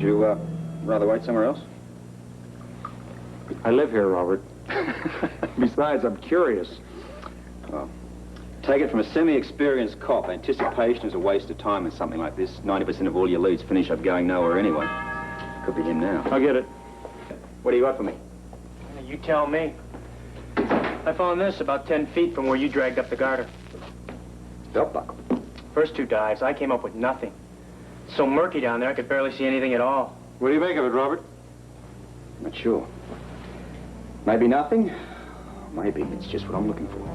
You, rather wait somewhere else? I live here, Robert. Besides, I'm curious. Well, take it from a semi-experienced cop. Anticipation is a waste of time in something like this. 90% of all your leads finish up going nowhere anyway. Could be him now. I'll get it. What do you got for me? You tell me. I found this about 10 feet from where you dragged up the garter. Belt buckle. First two dives, I came up with nothing. So murky down there, I could barely see anything at all. What do you make of it, Robert? Not sure. Maybe nothing. Maybe it's just what I'm looking for.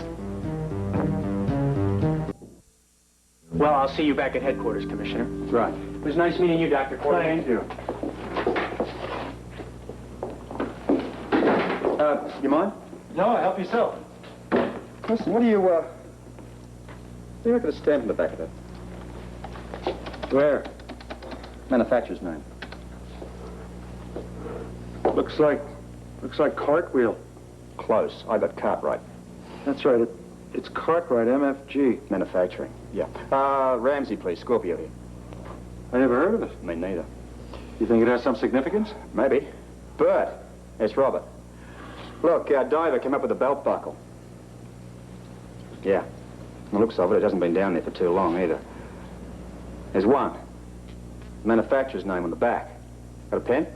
Well, I'll see you back at headquarters, Commissioner. Right. It was nice meeting you, Dr. Corday. Thank you. You mind? No, help yourself. Listen, what do you reckon of a stamp in the back of that? Where? Manufacturer's name. Looks like Cartwheel. Close. I got Cartwright. That's right. It's Cartwright, MFG. Manufacturing. Yeah. Ramsey, please. Scorpio here. I never heard of it. Me neither. You think it has some significance? Maybe. But it's Robert. Look, our diver came up with a belt buckle. Yeah. The looks of it, it hasn't been down there for too long either. There's one. Manufacturer's name on the back. Got a pen?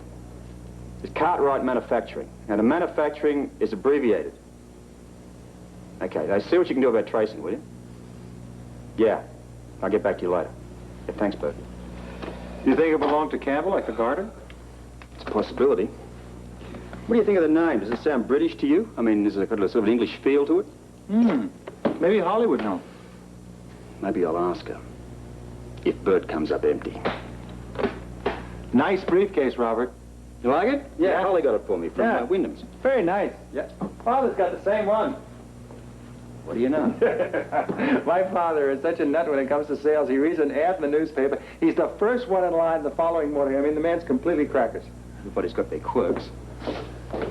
It's Cartwright Manufacturing. Now, the manufacturing is abbreviated. Okay, now see what you can do about tracing, will you? Yeah. I'll get back to you later. Yeah, thanks, Bert. You think it belonged to Campbell, like the garter? It's a possibility. What do you think of the name? Does it sound British to you? I mean, is it got a sort of an English feel to it? Maybe Holly would know. Maybe I'll ask her. If Bert comes up empty. Nice briefcase, Robert. You like it? Yeah, Holly got it for me from Wyndham's. Very nice. Yeah. Father's got the same one. What do you know? My father is such a nut when it comes to sales. He reads an ad in the newspaper. He's the first one in line the following morning. I mean, the man's completely crackers. Everybody's got their quirks.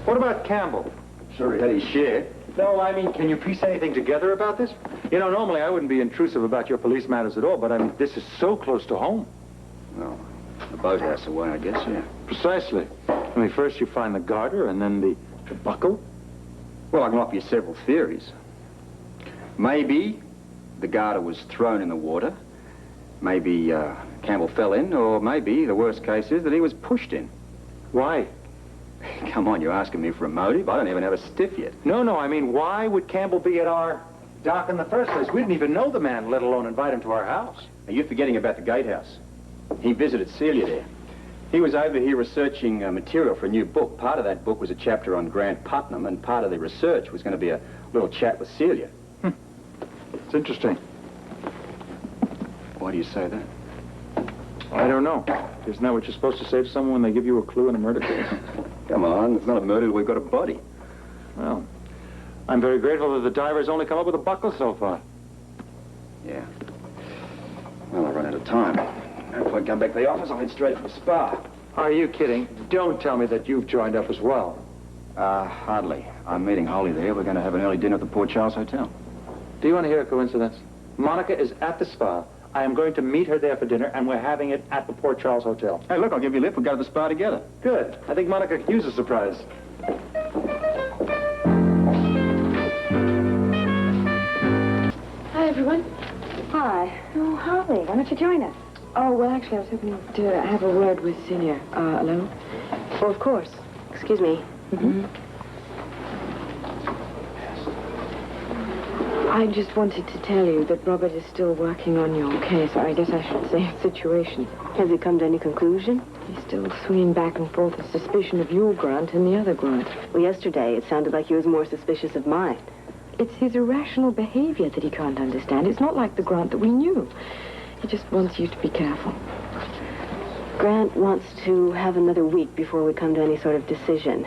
What about Campbell? Sure, he had his share. No, I mean, can you piece anything together about this? You know, normally I wouldn't be intrusive about your police matters at all, but I mean, this is so close to home. Well, a boathouse away, I guess, yeah. Precisely. I mean, first you find the garter, and then the buckle. Well, I can offer you several theories. Maybe the garter was thrown in the water. Maybe Campbell fell in, or maybe the worst case is that he was pushed in. Why? Come on, you're asking me for a motive? I don't even have a stiff yet. No, I mean, why would Campbell be at our dock in the first place? We didn't even know the man, let alone invite him to our house. Now, you're forgetting about the gatehouse. He visited Celia there. He was over here researching material for a new book. Part of that book was a chapter on Grant Putnam, and part of the research was going to be a little chat with Celia. It's interesting. Why do you say that? I don't know. Isn't that what you're supposed to say to someone when they give you a clue in a murder case? Come on, it's not a murder, we've got a body. Well, I'm very grateful that the diver's only come up with a buckle so far. Yeah. Well, I've run out of time. If I come back to the office, I'll head straight for the spa. Are you kidding? Don't tell me that you've joined up as well. Hardly. I'm meeting Holly there. We're going to have an early dinner at the Port Charles Hotel. Do you want to hear a coincidence? Monica is at the spa. I am going to meet her there for dinner, and we're having it at the Port Charles Hotel. Hey, look, I'll give you a lift. We'll go to the spa together. Good. I think Monica could use a surprise. Hi, everyone. Hi. Oh, Holly, why don't you join us? Oh, well, actually, I was hoping to have a word with Celia. Alone? Oh, of course. Excuse me. I just wanted to tell you that Robert is still working on your case, or I guess I should say situation. Has he come to any conclusion? He's still swinging back and forth a suspicion of your Grant and the other Grant. Well, yesterday it sounded like he was more suspicious of mine. It's his irrational behavior that he can't understand. It's not like the Grant that we knew. He just wants you to be careful. Grant wants to have another week before we come to any sort of decision.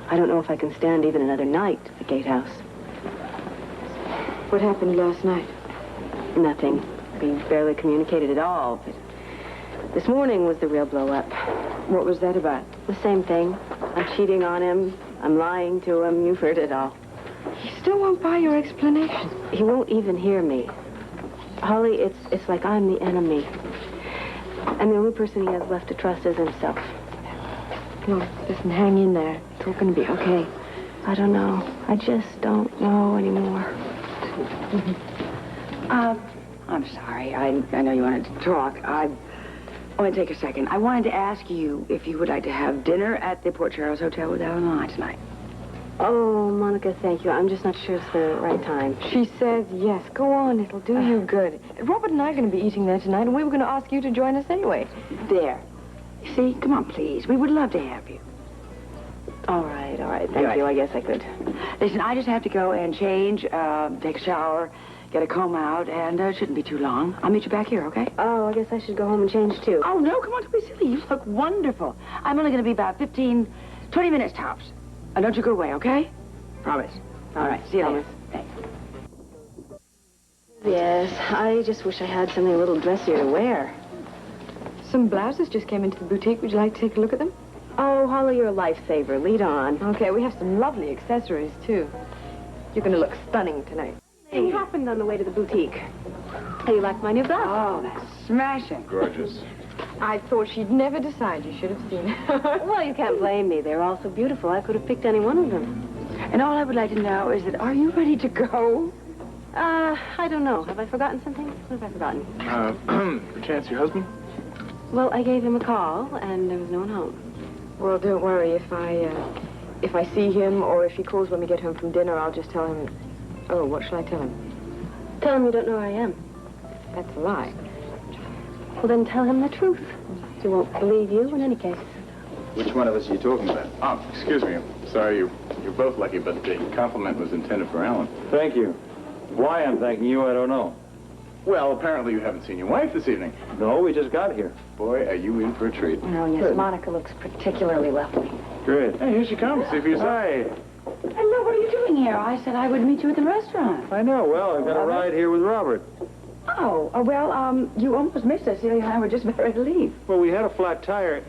I don't know if I can stand even another night at the gatehouse. What happened last night? Nothing. We barely communicated at all, but this morning was the real blow-up. What was that about? The same thing. I'm cheating on him. I'm lying to him. You've heard it all. He still won't buy your explanation. He won't even hear me. Holly, it's like I'm the enemy. And the only person he has left to trust is himself. No, listen, hang in there. It's all going to be okay. I don't know. I just don't know anymore. I'm sorry. I know you wanted to talk. I want to take a second. I wanted to ask you if you would like to have dinner at the Port Charles Hotel with Alan and I tonight. Oh, Monica, thank you. I'm just not sure it's the right time. She says yes. Go on, it'll do you good. Robert and I are going to be eating there tonight, and we were going to ask you to join us anyway. There. See? Come on, please. We would love to have you. All right. Thank you. I guess I could. Listen, I just have to go and change, take a shower, get a comb out, and it shouldn't be too long. I'll meet you back here, okay? Oh, I guess I should go home and change, too. Oh, no, come on, don't be silly. You look wonderful. I'm only going to be about 15, 20 minutes tops. Don't you go away, okay? Promise. All right, see you later. Thanks. Yes, I just wish I had something a little dressier to wear. Some blouses just came into the boutique. Would you like to take a look at them? Oh, Holly, you're a lifesaver. Lead on. Okay, we have some lovely accessories, too. You're going to look stunning tonight. It happened on the way to the boutique. Hey, you like my new blouse? Oh, that's smashing. Gorgeous. I thought she'd never decide. You should have seen her. Well, you can't blame me. They're all so beautiful. I could have picked any one of them. And all I would like to know is that, are you ready to go? I don't know. Have I forgotten something? What have I forgotten? Perchance your husband? Well, I gave him a call, and there was no one home. Well, don't worry. If I see him or if he calls when we get home from dinner, I'll just tell him. Oh, what shall I tell him? Tell him you don't know where I am. That's a lie. Well, then tell him the truth. He won't believe you in any case. Which one of us are you talking about? Oh, excuse me. I'm sorry, you're both lucky, but the compliment was intended for Alan. Thank you. Why I'm thanking you, I don't know. Well, apparently you haven't seen your wife this evening. No, we just got here. Boy, are you in for a treat. Oh, yes, Monica looks particularly lovely. Great. Hey, here she comes. See for yourself. Hi. Hello, what are you doing here? I said I would meet you at the restaurant. I know. Well, I've got a ride here with Robert. Oh, well, you almost missed us. Celia and I were just about ready to leave. Well, we had a flat tire.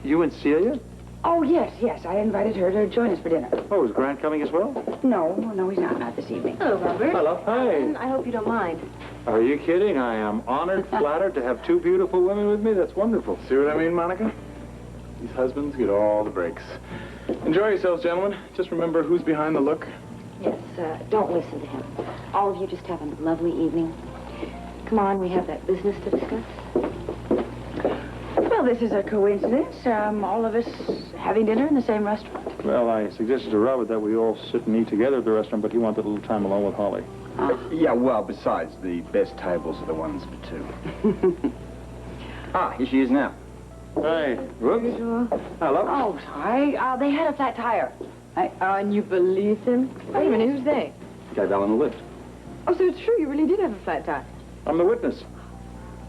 You and Celia? Oh, yes. I invited her to join us for dinner. Oh, is Grant coming as well? No, he's not this evening. Hello, Robert. Hello. Hi. I hope you don't mind. Are you kidding? I am honored, flattered to have two beautiful women with me. That's wonderful. See what I mean, Monica? These husbands get all the breaks. Enjoy yourselves, gentlemen. Just remember who's behind the look. Yes, don't listen to him. All of you just have a lovely evening. Come on, we have that business to discuss. Well, this is a coincidence. All of us having dinner in the same restaurant. Well, I suggested to Robert that we all sit and eat together at the restaurant, but he wanted a little time alone with Holly. Yeah, well, besides, the best tables are the ones for two. Here she is now. Hey. Whoops. Hello. Oh, sorry. They had a flat tire. And you believed him? Wait a minute, who's they? Gave Alan a lift. Oh, so it's true, you really did have a flat tire. I'm the witness.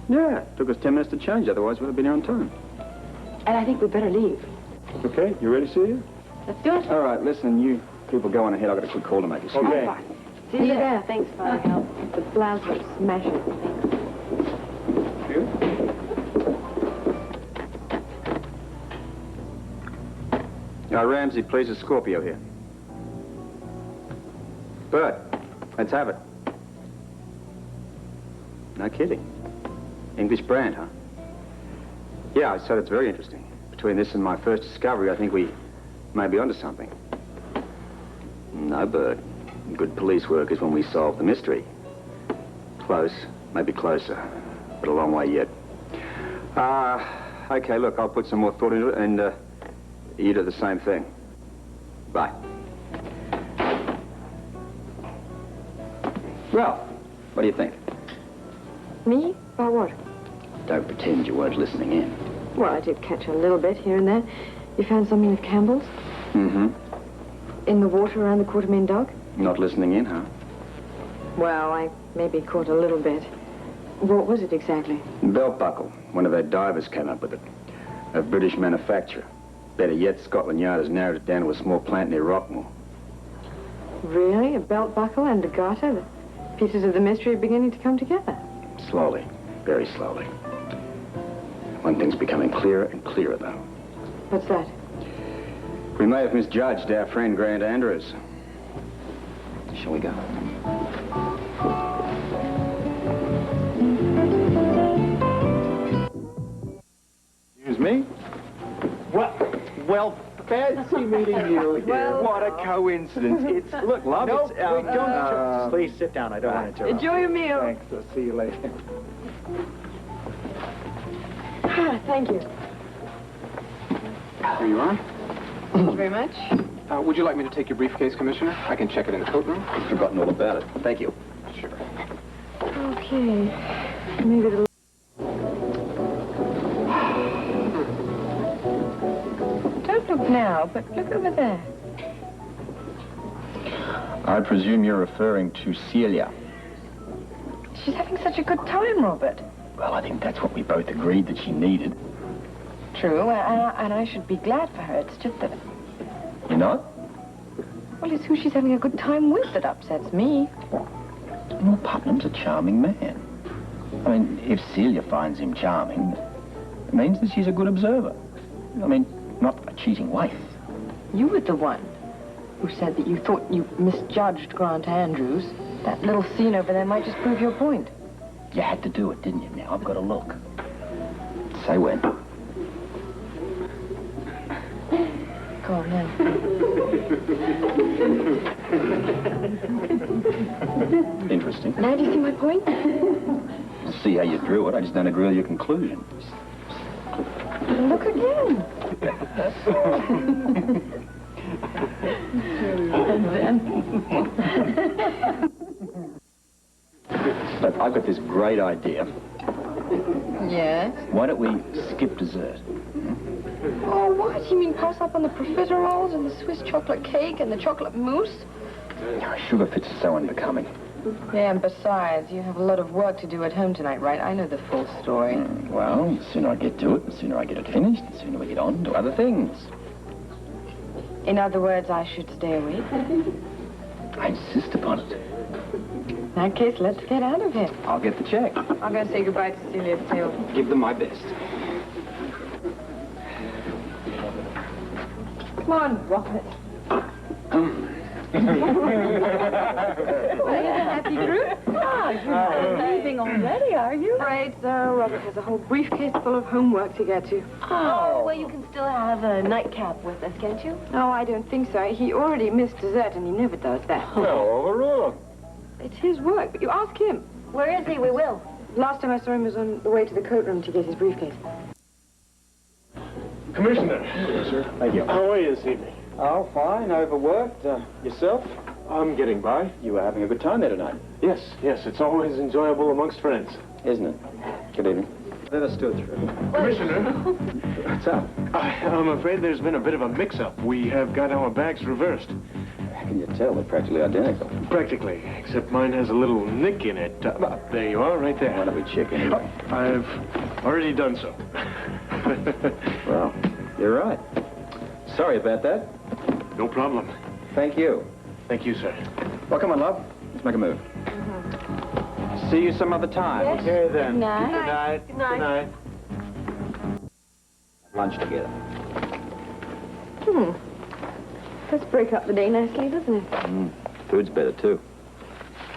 Yeah, took us 10 minutes to change, otherwise we'd have been here on time. And I think we'd better leave. Okay, you ready, Celia? Let's do it. All right, listen, you people go on ahead. I've got a quick call to make. Excuse me. Okay. Fine. See you there. Thanks for your help. The blouse looks smashing. Ramsey, please, a Scorpio here. Bert, let's have it. No kidding. English brand, huh? Yeah, I said it's very interesting. Between this and my first discovery, I think we may be onto something. No, Bert. Good police work is when we solve the mystery. Close, maybe closer, but a long way yet. Okay, look, I'll put some more thought into it, and you do the same thing. Bye. Well, what do you think? Me? About what? Don't pretend you weren't listening in. Well, I did catch a little bit here and there. You found something of Campbell's? Mm-hmm. In the water around the Quartermain Dog? Not listening in, huh? Well, I maybe caught a little bit. What was it exactly? Belt buckle. One of their divers came up with it. A British manufacturer. Better yet, Scotland Yard has narrowed it down to a small plant near Rockmore. Really? A belt buckle and a garter? The pieces of the mystery are beginning to come together. Slowly. Very slowly. One thing's becoming clearer and clearer, though. What's that? We may have misjudged our friend Grant Andrews. Shall we go? me. Well, fancy meeting you here. What a coincidence. It's, look, love, Nope, it's... we don't. Please sit down. I don't want to interrupt. Enjoy your meal. Thanks. I'll see you later. Thank you. Here you are. Thank you very much. Would you like me to take your briefcase, Commissioner? I can check it in the coat room. I've forgotten all about it. Thank you. Sure. Okay. Maybe it'll... Don't look now, but look over there. I presume you're referring to Celia. She's having such a good time, Robert. Well, I think that's what we both agreed that she needed. True, and I should be glad for her. It's just that... You're not? Well, it's who she's having a good time with that upsets me. Well, Putnam's a charming man. I mean, if Celia finds him charming, it means that she's a good observer. I mean, not a cheating wife. You were the one who said that you thought you misjudged Grant Andrews. That little scene over there might just prove your point. You had to do it, didn't you? Now I've got to look. Say when. Go on, then. Interesting. Now do you see my point? I'll see how you drew it. I just don't agree with your conclusion. Look again. And then... Look, I've got this great idea. Yes? Why don't we skip dessert? Oh, what? You mean pass up on the profiteroles and the Swiss chocolate cake and the chocolate mousse? Sugar fits are so unbecoming. Yeah, and besides, you have a lot of work to do at home tonight, right? I know the full story. Well, the sooner I get to it, the sooner I get it finished, the sooner we get on to other things. In other words, I should stay awake. I insist upon it. In that case, let's get out of here. I'll get the check. I'm going to say goodbye to Celia too. Give them my best. Come on, Robert. Are you the happy group? Oh, you're not leaving already, are you? Right, so Robert has a whole briefcase full of homework to get to. Oh, well, you can still have a nightcap with us, can't you? No, I don't think so. He already missed dessert, and he never does that. Well, overruled. It's his work, but you ask him. Where is he? We will. Last time I saw him was on the way to the coat room to get his briefcase. Commissioner. Yes, sir. Thank you. How are you this evening? Oh, fine. Overworked. Yourself? I'm getting by. You were having a good time there tonight, Yes, it's always enjoyable amongst friends. isn't it? Good evening. Let us stood through. Commissioner, What's up? I'm afraid there's been a bit of a mix-up. We have got our bags reversed. How can you tell? They're practically identical. Practically, except mine has a little nick in it. There you are, right Why there. don't we check anyway? I've already done so. Well, you're right. Sorry about that. No problem. Thank you. Thank you, sir. Well, come on, love. Let's make a move. See you some other time. Okay, then. Good night. Good night. Good night. Good night. Lunch together. Let's break up the day nicely, doesn't it? Food's better, too.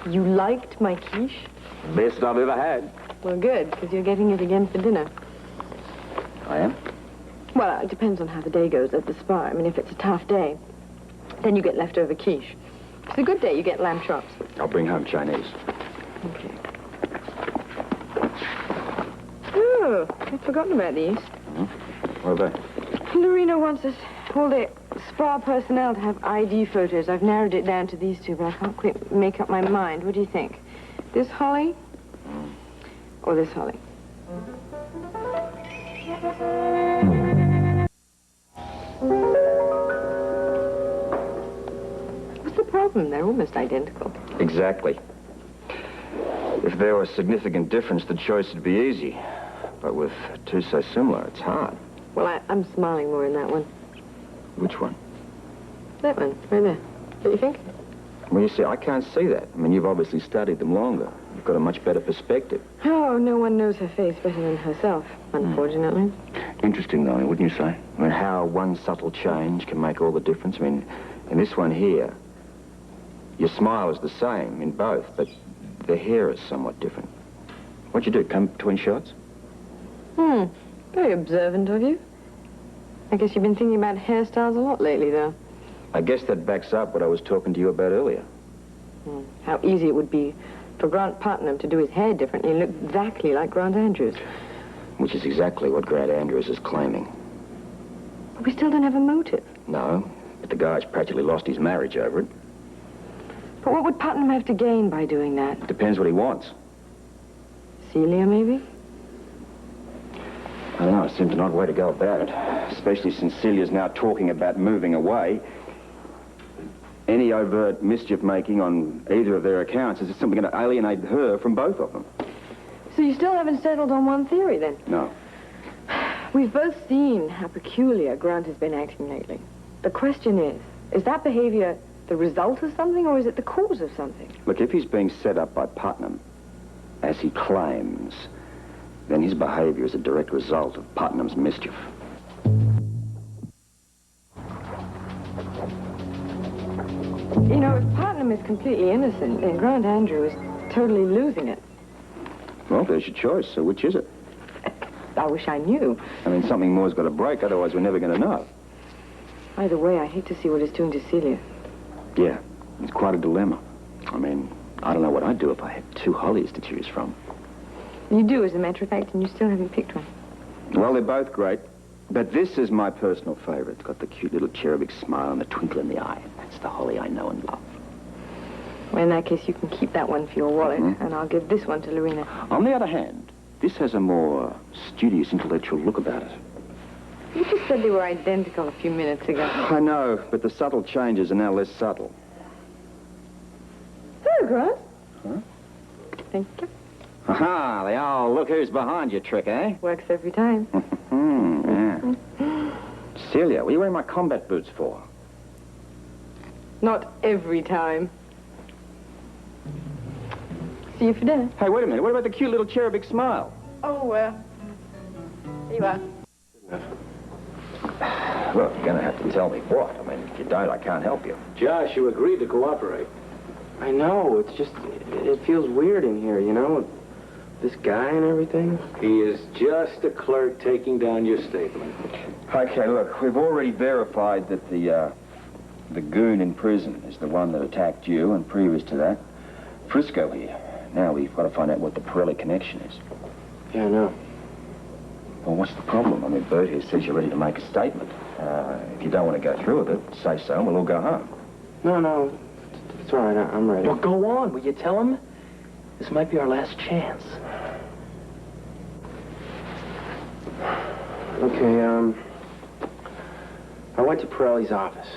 You liked my quiche? Best I've ever had. Well, good, because you're getting it again for dinner. I am? Well, it depends on how the day goes at the spa. I mean, if it's a tough day, then you get leftover quiche. If it's a good day, you get lamb chops. I'll bring home Chinese. Okay. Oh, I'd forgotten about these. What are they? Lorena wants us, all the spa personnel, to have ID photos. I've narrowed it down to these two, but I can't quite make up my mind. What do you think? This Holly? Or this Holly? What's the problem? They're almost identical. Exactly. If there was significant difference, the choice would be easy. But with two so similar, it's hard. Well, I'm smiling more in that one. Which one? That one, right there. What do you think? Well, you see, I can't see that. I mean, you've obviously studied them longer. You've got a much better perspective. Oh, no one knows her face better than herself, unfortunately. Interesting, though, wouldn't you say? I mean, how one subtle change can make all the difference. I mean, in this one here, your smile is the same in both, but the hair is somewhat different. What'd you do, come between shots? Very observant of you. I guess you've been thinking about hairstyles a lot lately, though. I guess that backs up what I was talking to you about earlier. How easy it would be for Grant Putnam to do his hair differently and look exactly like Grant Andrews. Which is exactly what Grant Andrews is claiming. But we still don't have a motive. No, but the guy's practically lost his marriage over it. But what would Putnam have to gain by doing that? Depends what he wants. Celia, maybe? I don't know, it seems an odd way to go about it. Especially since Celia's now talking about moving away. Any overt mischief-making on either of their accounts is simply going to alienate her from both of them. So you still haven't settled on one theory, then? No. We've both seen how peculiar Grant has been acting lately. The question is that behavior the result of something, or is it the cause of something? Look, if he's being set up by Putnam, as he claims, then his behavior is a direct result of Putnam's mischief. You know, if Putnam is completely innocent, then Grant Andrew is totally losing it. Well, there's your choice, so which is it? I wish I knew. I mean, something more's got to break, otherwise we're never going to know. Either way, I hate to see what it's doing to Celia. Yeah, it's quite a dilemma. I mean, I don't know what I'd do if I had two Hollies to choose from. You do, as a matter of fact, and you still haven't picked one. Well, they're both great, but this is my personal favorite. It's got the cute little cherubic smile and the twinkle in the eye. That's the Holly I know and love. Well, in that case, you can keep that one for your wallet, and I'll give this one to Lorena. On the other hand, this has a more studious, intellectual look about it. You just said they were identical a few minutes ago. I know, but the subtle changes are now less subtle. Hello, Grant. Huh? Thank you. Aha, the old look who's behind you trick, eh? Works every time. Yeah. Celia, what are you wearing my combat boots for? Not every time. See you for dinner. Hey, wait a minute. What about the cute little cherubic smile? Oh, here you are. Look, you're going to have to tell me what. I mean, if you don't, I can't help you. Josh, you agreed to cooperate. I know, it's just, it feels weird in here, you know? This guy and everything. He is just a clerk taking down your statement. Okay, look, we've already verified that the goon in prison is the one that attacked you, and previous to that, Frisco here. Now we've got to find out what the Pirelli connection is. Yeah, I know. Well, what's the problem? I mean, Bert here says you're ready to make a statement. If you don't want to go through with it, say so, and we'll all go home. No, it's all right, I'm ready. Well, go on. Will you tell him? This might be our last chance. Okay, I went to Pirelli's office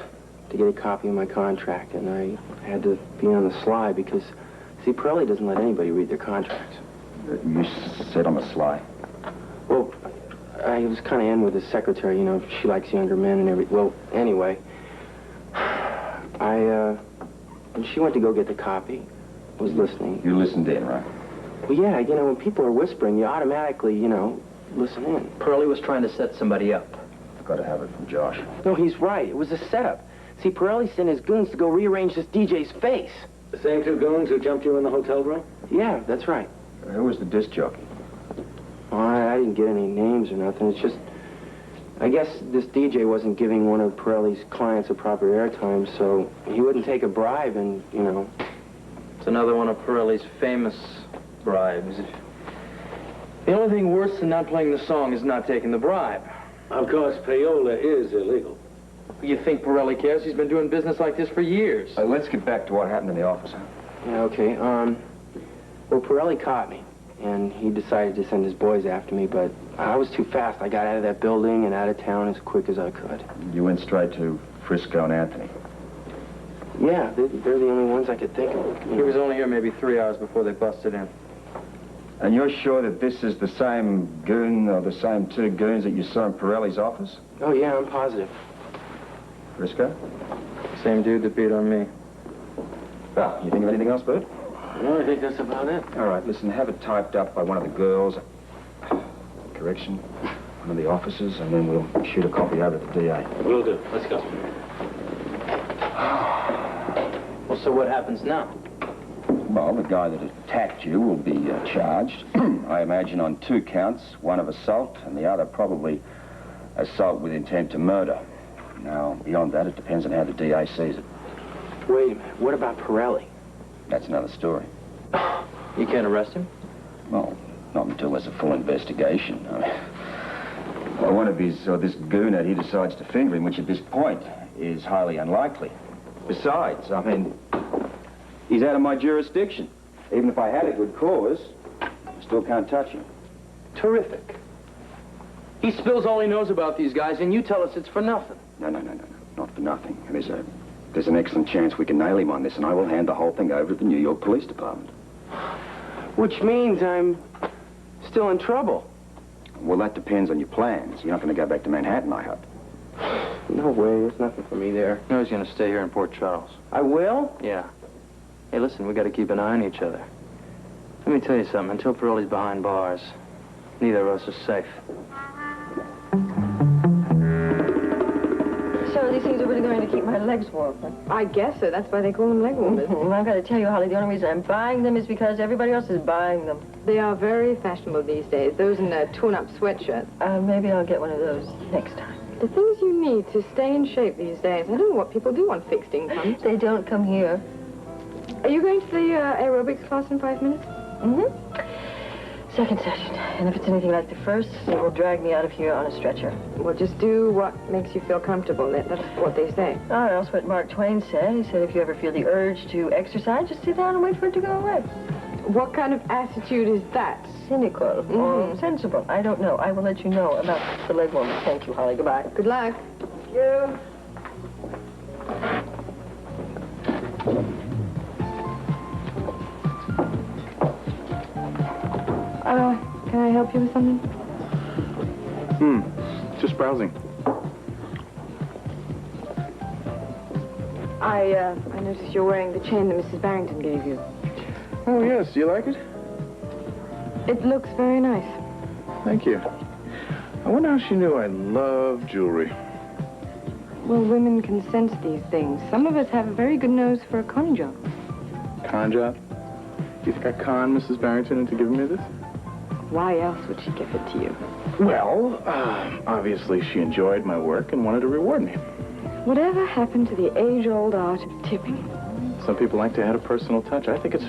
to get a copy of my contract, and I had to be on the sly because, see, Pirelli doesn't let anybody read their contracts. You said on the sly. Well, I was kind of in with his secretary, you know, she likes younger men and everything. Well, anyway, when she went to go get the copy, I was listening. You listened in, right? Well, yeah, you know, when people are whispering, you automatically, you know, listen in. Pirelli was trying to set somebody up. I've got to have it from Josh. No, he's right. It was a setup. See, Pirelli sent his goons to go rearrange this DJ's face. The same two goons who jumped you in the hotel room? Yeah, that's right. Who was the disc jockey? Well, I didn't get any names or nothing. It's just, I guess this DJ wasn't giving one of Pirelli's clients a proper airtime, so he wouldn't take a bribe and, you know. It's another one of Pirelli's famous bribes. The only thing worse than not playing the song is not taking the bribe. Of course, payola is illegal. You think Pirelli cares? He's been doing business like this for years. Let's get back to what happened in the office, huh? Yeah, okay. Well, Pirelli caught me, and he decided to send his boys after me, but I was too fast. I got out of that building and out of town as quick as I could. You went straight to Frisco and Anthony. Yeah, they're the only ones I could think of. He was only here maybe 3 hours before they busted in. And you're sure that this is the same goon or the same two goons that you saw in Pirelli's office? Oh, yeah, I'm positive. Frisco? Same dude that beat on me. Well, you think of anything else, Bert? No, I think that's about it. All right, listen, have it typed up by one of the girls. Correction, one of the officers, and then we'll shoot a copy over to the DA. Will do. Let's go. Well, so what happens now? Well, the guy that attacked you will be charged, I imagine, on 2 counts, one of assault and the other probably assault with intent to murder. Now, beyond that, it depends on how the DA sees it. Wait a minute. What about Pirelli? That's another story. You can't arrest him? Well, not until there's a full investigation. I mean, well, one of his, or this gooner, he decides to finger him, which at this point is highly unlikely. Besides, I mean, he's out of my jurisdiction. Even if I had a good cause, I still can't touch him. Terrific. He spills all he knows about these guys, and you tell us it's for nothing. No, not for nothing. There's an excellent chance we can nail him on this, and I will hand the whole thing over to the New York Police Department. Which means I'm still in trouble. Well, that depends on your plans. You're not going to go back to Manhattan, I hope. No way. There's nothing for me there. No, he's going to stay here in Port Charles. I will? Yeah. Hey, listen, we got to keep an eye on each other. Let me tell you something. Until Pirelli's behind bars, neither of us is safe. So these things are really going to keep my legs warm, huh? I guess so. That's why they call them leg warmers. Well, I've got to tell you, Holly, the only reason I'm buying them is because everybody else is buying them. They are very fashionable these days. Those in a tune-up sweatshirt. Maybe I'll get one of those next time. The things you need to stay in shape these days. I don't know what people do on fixed incomes. They don't come here. Are you going to the aerobics class in 5 minutes? Mm-hmm. Second session. And if it's anything like the first, they will drag me out of here on a stretcher. Well, just do what makes you feel comfortable. That's what they say. Or else what Mark Twain said. He said if you ever feel the urge to exercise, just sit down and wait for it to go away. What kind of attitude is that? Cynical or sensible? I don't know. I will let you know about the leg warmer. Thank you, Holly. Goodbye. Good luck. Thank you. Can I help you with something? Just browsing. I noticed you're wearing the chain that Mrs. Barrington gave you. Oh, yes. Do you like it? It looks very nice. Thank you. I wonder how she knew I love jewelry. Well, women can sense these things. Some of us have a very good nose for a con job. Con job? Do you think I conned Mrs. Barrington into giving me this? Why else would she give it to you? Well, obviously she enjoyed my work and wanted to reward me. Whatever happened to the age-old art of tipping? Some people like to add a personal touch. I think it's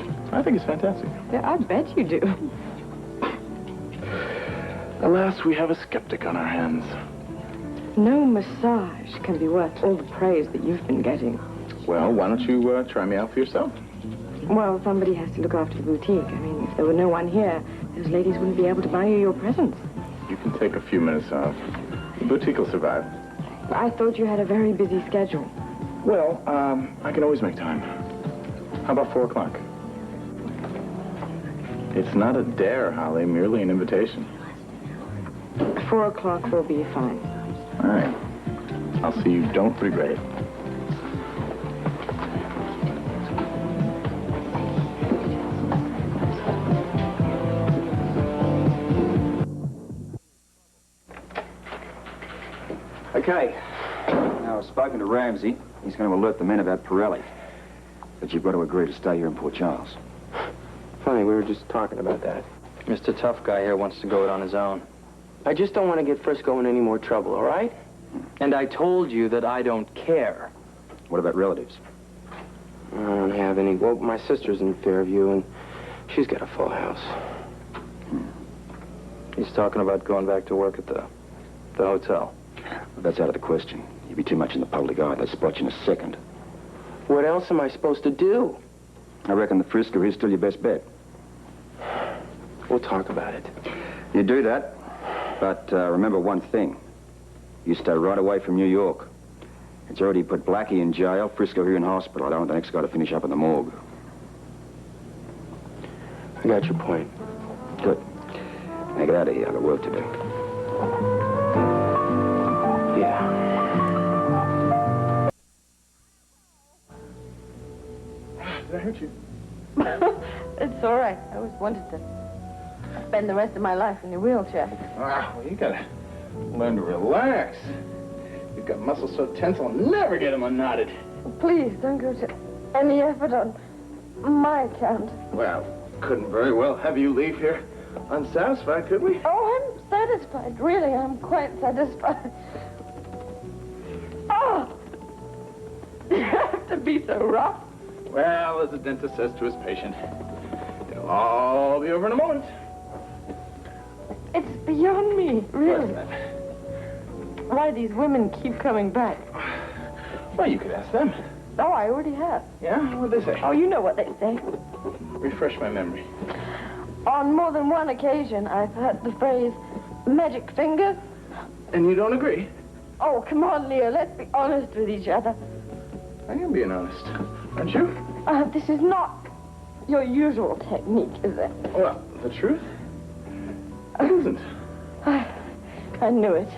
fantastic. Yeah, I bet you do. Alas, we have a skeptic on our hands. No massage can be worth all the praise that you've been getting. Well, why don't you try me out for yourself? Well, somebody has to look after the boutique. I mean, if there were no one here, those ladies wouldn't be able to buy you your presents. You can take a few minutes off. The boutique will survive. I thought you had a very busy schedule. Well, I can always make time. How about 4 o'clock? It's not a dare, Holly, merely an invitation. 4 o'clock will be fine. All right. I'll see you don't regret it. Okay. Now, I've spoken to Ramsey. He's going to alert the men about Pirelli. But you've got to agree to stay here in Port Charles. Funny, we were just talking about that. Mr. Tough Guy here wants to go it on his own. I just don't want to get Frisco in any more trouble, all right? And I told you that I don't care. What about relatives? I don't have any. Well, my sister's in Fairview, and she's got a full house. He's talking about going back to work at the hotel. But that's out of the question. You'd be too much in the public eye. They'd spot you in a second. What else am I supposed to do? I reckon the Frisco is still your best bet. We'll talk about it. You do that, but remember one thing. You stay right away from New York. It's already put Blackie in jail, Frisco here in hospital. I don't want the next guy to finish up in the morgue. I got your point. Good. Now get out of here. I've got work to do. Yeah. Did I hurt you? It's all right. I always wanted to spend the rest of my life in a wheelchair. Ah, well, you gotta learn to relax. You've got muscles so tense, I'll never get them unknotted. Please, don't go to any effort on my account. Well, couldn't very well have you leave here unsatisfied, could we? Oh, I'm satisfied. Really, I'm quite satisfied. Oh! You have to be so rough. Well, as the dentist says to his patient, it'll all be over in a moment. It's beyond me, really. What's that? Why these women keep coming back. Well, you could ask them. Oh, I already have. Yeah? What'd they say? Oh, you know what they say. Refresh my memory. On more than one occasion, I've heard the phrase, magic finger. And you don't agree? Oh, come on, Leo, let's be honest with each other. I am being honest, aren't you? This is not your usual technique, is it? Well, the truth? It isn't. I knew it.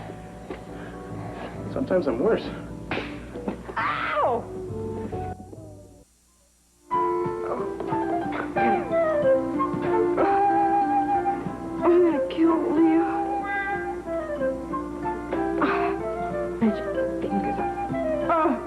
Sometimes I'm worse. Ow! I'm gonna kill Leo. Magic fingers. Oh.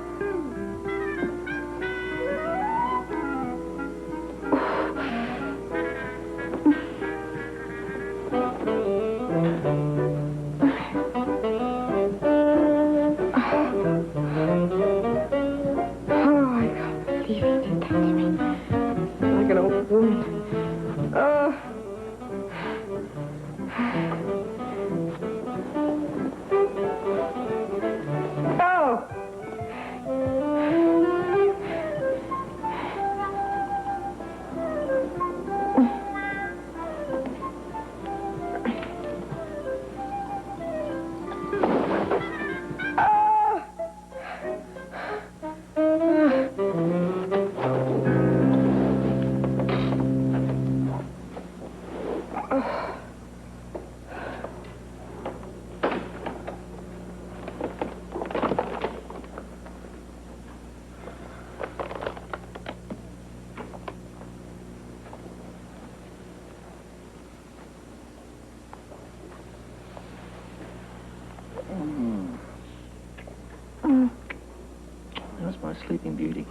That's my sleeping beauty.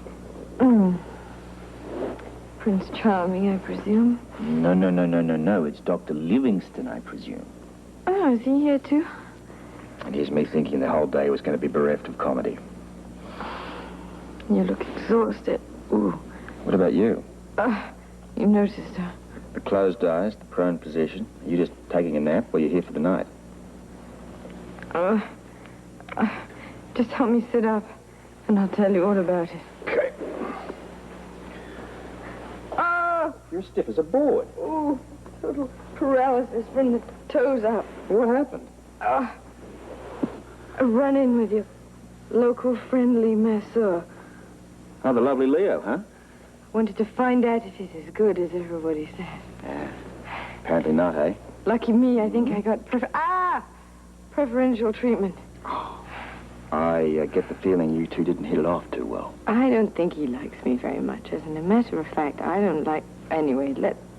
Prince Charming, I presume. No. It's Dr. Livingston, I presume. Oh, is he here too? And here's me thinking the whole day was going to be bereft of comedy. You look exhausted. Ooh. What about you? You noticed, huh? The closed eyes, the prone position. Are you just taking a nap or are you here for the night? Just help me sit up, and I'll tell you all about it. Okay. You're stiff as a board. Ooh, total paralysis from the toes up. What happened? A run-in with your local friendly masseur. Oh, the lovely Leo, huh? Wanted to find out if he's as good as everybody says. Apparently not, eh? Lucky me, I think I got preferential treatment. I get the feeling you two didn't hit it off too well. I don't think he likes me very much. As a matter of fact, I don't like... Anyway,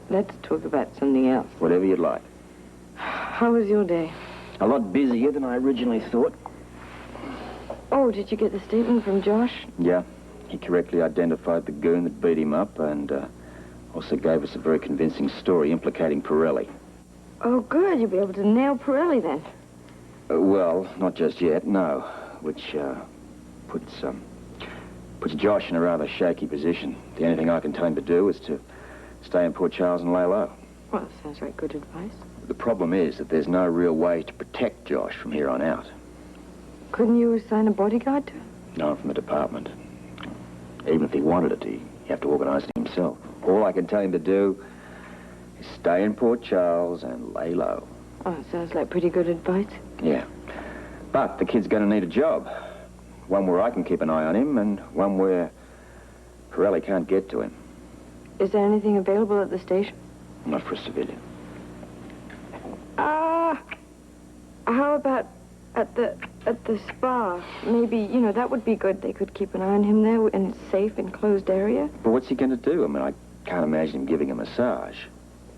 let's talk about something else. Whatever you'd like. How was your day? A lot busier than I originally thought. Oh, did you get the statement from Josh? Yeah. He correctly identified the goon that beat him up and also gave us a very convincing story implicating Pirelli. Oh, good. You'll be able to nail Pirelli then. Well, not just yet, no. Which puts Josh in a rather shaky position. The only thing I can tell him to do is to stay in Port Charles and lay low. Well, sounds like good advice. The problem is that there's no real way to protect Josh from here on out. Couldn't you assign a bodyguard to him? No, from the department. Even if he wanted it, he'd have to organize it himself. All I can tell him to do is stay in Port Charles and lay low. Oh, sounds like pretty good advice. Yeah. But the kid's going to need a job. One where I can keep an eye on him and one where Pirelli can't get to him. Is there anything available at the station? Not for a civilian. How about at the spa? Maybe, that would be good. They could keep an eye on him there, and it's safe, enclosed area. But what's he going to do? I mean, I can't imagine him giving a massage.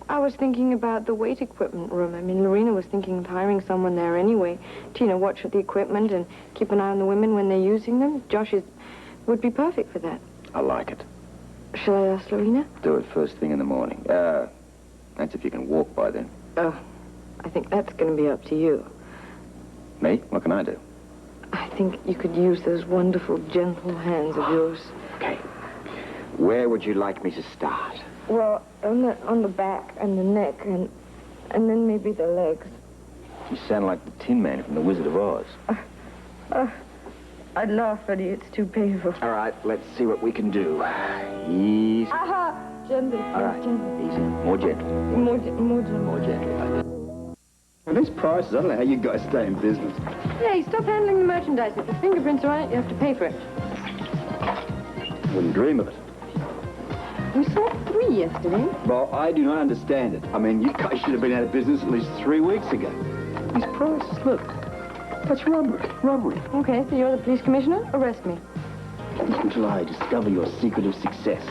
I was thinking about the weight equipment room. I mean, Lorena was thinking of hiring someone there anyway to, watch the equipment and keep an eye on the women when they're using them. Josh would be perfect for that. I like it. Shall I ask Lorena? Do it first thing in the morning. That's if you can walk by then. Oh, I think that's going to be up to you. Me? What can I do? I think you could use those wonderful, gentle hands of yours. Okay. Where would you like me to start? Well, on the back and the neck and then maybe the legs. You sound like the Tin Man from The Wizard of Oz. I'd laugh, Eddie. It's too painful. All right, let's see what we can do. Easy. Aha! Gently, All right, gently. easy. More gentle. More gentle. More gentle. Well, these prices, I don't know how you guys stay in business. Hey, stop handling the merchandise. If the fingerprints are on it, you have to pay for it. Wouldn't dream of it. We saw 3 yesterday. Well, I do not understand it. I mean, you guys should have been out of business at least 3 weeks ago. These prices, look. That's robbery. Okay, so you're the police commissioner? Arrest me. Until I discover your secret of success.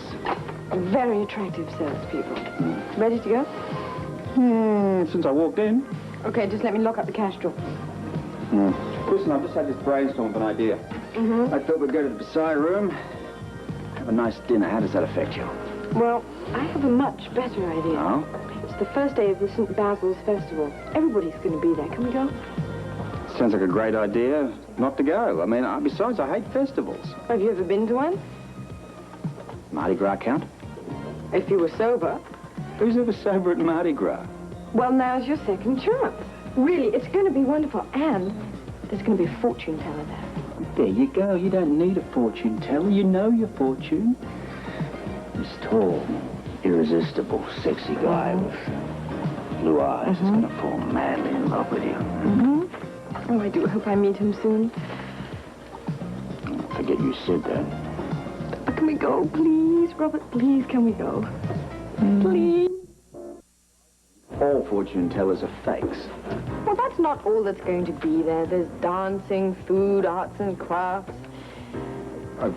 Very attractive salespeople. Ready to go? Since I walked in. Okay, just let me lock up the cash drawer. Listen, I've just had this brainstorm of an idea. I thought we'd go to the Versailles room, have a nice dinner. How does that affect you? Well, I have a much better idea. Oh? It's the first day of the St. Basil's Festival. Everybody's going to be there. Can we go? Sounds like a great idea not to go. I mean, besides, I hate festivals. Have you ever been to one? Mardi Gras count? If you were sober. Who's ever sober at Mardi Gras? Well, now's your second chance. Really, it's going to be wonderful. And there's going to be a fortune teller there. There you go. You don't need a fortune teller. You know your fortune. This tall, irresistible, sexy guy with blue eyes is going to fall madly in love with you. Oh, I do hope I meet him soon. Forget you said that. Can we go, please, Robert? Please, can we go? Please. All fortune tellers are fakes. Well, that's not all that's going to be there. There's dancing, food, arts and crafts.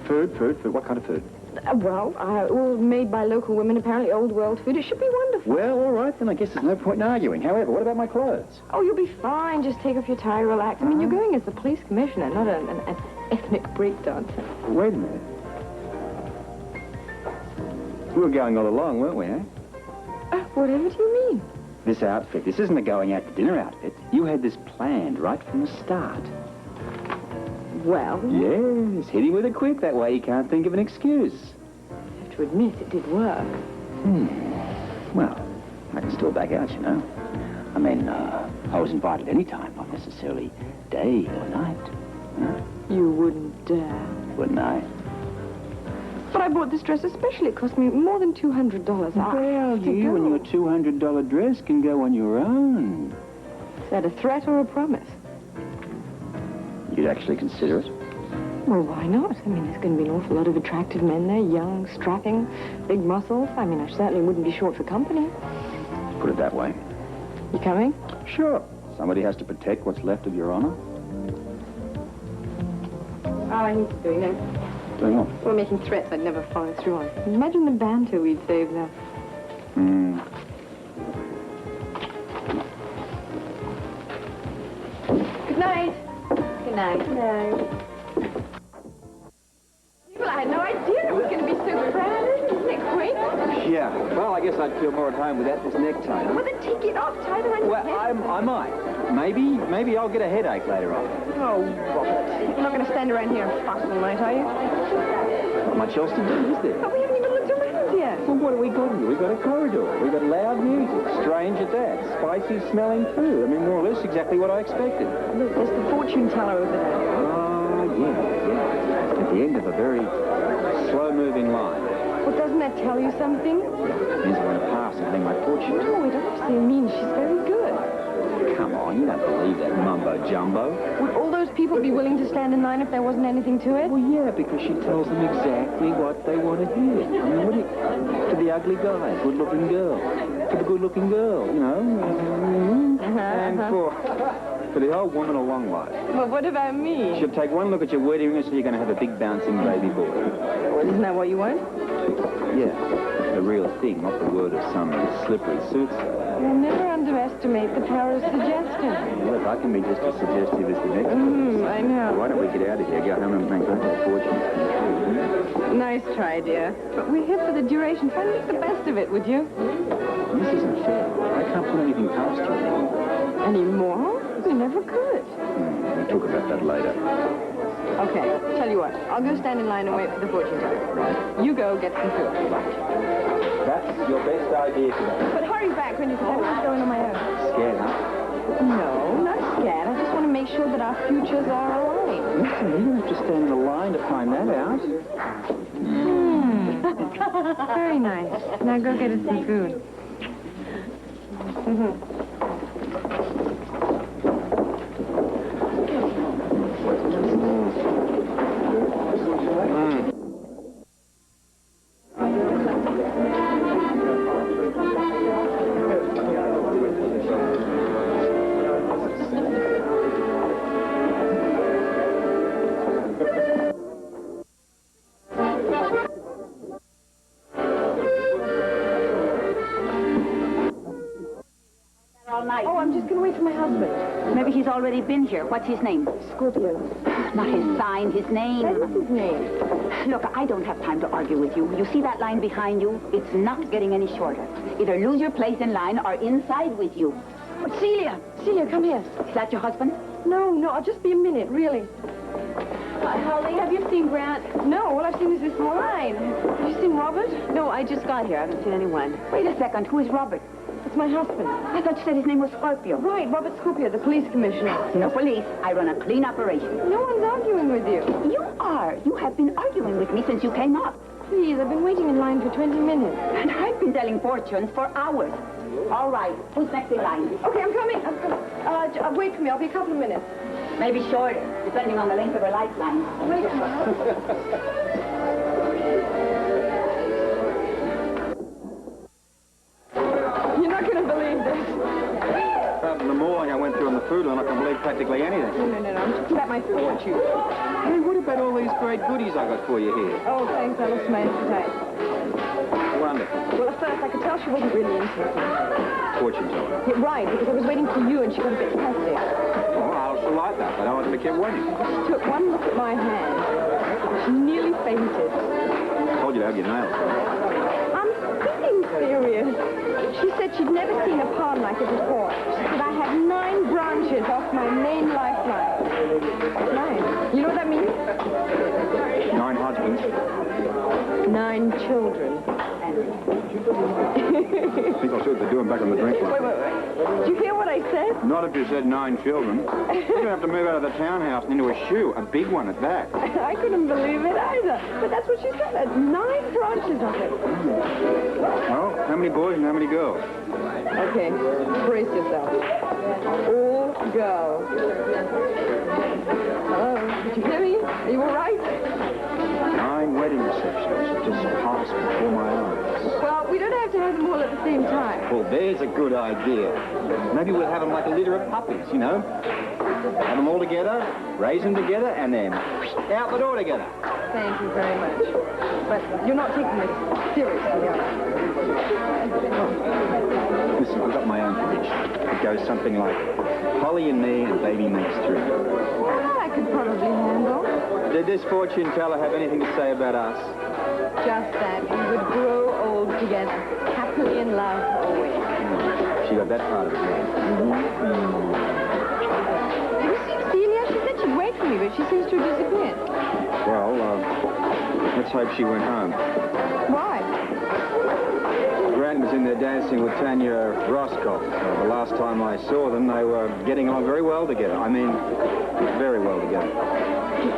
Food. What kind of food? All made by local women, apparently old world food. It should be wonderful. Well, all right, then I guess there's no point in arguing. However, what about my clothes? Oh, you'll be fine. Just take off your tie, relax. I mean, you're going as the police commissioner, not an ethnic breakdancer. Wait a minute. We were going all along, weren't we, eh? Whatever do you mean? This outfit, this isn't a going out to dinner outfit. You had this planned right from the start. Well, Yes, hit him with it quick. That way he can't think of an excuse. I have to admit it did work. Well, I can still back out, you know. I mean, I was invited any time, not necessarily day or night. Huh? You wouldn't dare. Wouldn't I? But I bought this dress especially. It cost me more than $200. Well, you and your $200 dress can go on your own. Is that a threat or a promise? You'd actually consider it? Well, why not? I mean, there's going to be an awful lot of attractive men there, young, strapping, big muscles. I mean, I certainly wouldn't be short for company. Put it that way. You coming? Sure. Somebody has to protect what's left of your honor. Oh, I need to do, you know. Doing what? We're making threats I'd never follow through on. Imagine the banter we'd save there. Good night. Good night. Good night. Well, I had no idea it was going to be so crowded. Isn't it quaint? Yeah. Well, I guess I'd feel more at home without this necktie. Well, then take it off. Tie it around your Well, head. I might. Maybe I'll get a headache later on. Oh, Robert. You're not going to stand around here and fuss all night, are you? Not much else to do, is there? Oh, we haven't even looked around yet. Well, what have we got here? We've got a corridor. We've got loud music. Strange at that. Spicy smelling food. I mean, more or less exactly what I expected. Look, there's the fortune teller over there. Oh, yeah. At the end of a very slow-moving line. Well, doesn't that tell you something? Means I'm going to pass and hang my fortune. No, it obviously means she's very good. Come on, you don't believe that mumbo-jumbo. Would all those people be willing to stand in line if there wasn't anything to it? Well, yeah, because she tells them exactly what they want to hear. I mean, what do you... To the ugly guy, good-looking girl. To the good-looking girl, you know. And for For the old woman, a long life. Well, what about me? She'll take one look at your wedding ring and say you're going to have a big bouncing baby boy. Well, isn't that what you want? Yeah, the real thing, not the word of some slippery soothsayer. Well, never underestimate the power of suggestion. Look, I can be just as suggestive as the next person. I know. Why don't we get out of here, go home and make our fortunes come true? Nice try, dear. But we're here for the duration. Try and make the best of it, would you? This isn't fair. I can't put anything past you anymore. Anymore? We never could. We'll talk about that later. Okay, tell you what. I'll go stand in line and wait for the fortune teller. Right. You go get some food. That's your best idea today. But hurry back when you can. I'm just going on my own. Scared, huh? No, not scared. I just want to make sure that our futures are aligned. Listen, you don't have to stand in a line to find that out. Very nice. Now go get us some food. Oh, I'm just going to wait for my husband. Maybe he's already been here. What's his name? Scorpio. Not his sign, his name. That is his name. Look, I don't have time to argue with you. You see that line behind you? It's not getting any shorter. Either lose your place in line or inside with you. Celia! Celia, come here. Is that your husband? No, I'll just be a minute, really. Holly, have you seen Grant? No, all I've seen is this line. Have you seen Robert? No, I just got here. I haven't seen anyone. Wait a second. Who is Robert? It's my husband. I thought you said his name was Scorpio. Right, Robert Scorpio, the police commissioner. No police. I run a clean operation. No one's arguing with you. You are. You have been arguing with me since you came up. Please, I've been waiting in line for 20 minutes. And I've been telling fortunes for hours. All right. Who's next in line? Okay, I'm coming. Wait for me. I'll be a couple of minutes. Maybe shorter, depending on the length of her lifeline. Wait a minute. You're not going to believe this. Apart from the mauling I went through on the food line, I can believe practically anything. No. I'm talking about my fortune. Hey, what about all these great goodies I got for you here? Oh, thanks. I lost my appetite. Wonderful. Well, at first, I could tell she wasn't really interested. Fortune teller. Yeah, right, because I was waiting for you and she got a bit testy. Well, I also like that, but I want to be kept waiting. She took one look at my hand. She nearly fainted. I told you to have your nails done. I'm being serious. She said she'd never seen a palm like it before. She said I had 9 branches off my main lifeline. 9. You know what that means? 9 husbands. 9 children. I think I'll see what they're doing back on the drink line. Wait. Did you hear what I said? Not if you said 9 children. You're going to have to move out of the townhouse and into a shoe, a big one at that. I couldn't believe it either. But that's what she said. 9 branches of it. Oh, how many boys and how many girls? Okay, brace yourself. All go. Hello, did you hear me? Are you all right? 9 wedding receptions have just passed before my eyes. Well, we don't have to have them all at the same time. Well, there's a good idea. Maybe we'll have them like a litter of puppies, you know? Have them all together, raise them together, and then out the door together. Thank you very much. But you're not taking this seriously, are you? Listen, I've got my own prediction. It goes something like, Holly and me and baby makes 3. Well, I could probably handle. Did this fortune teller have anything to say about us? Just that we would grow old together, happily in love always. She got that part of it right. Have you seen Celia? She said she'd wait for me, but she seems to have disappeared. Well, let's hope she went home. Why? Grant was in there dancing with Tanya Roscoff. The last time I saw them, they were getting along very well together. I mean, very well together.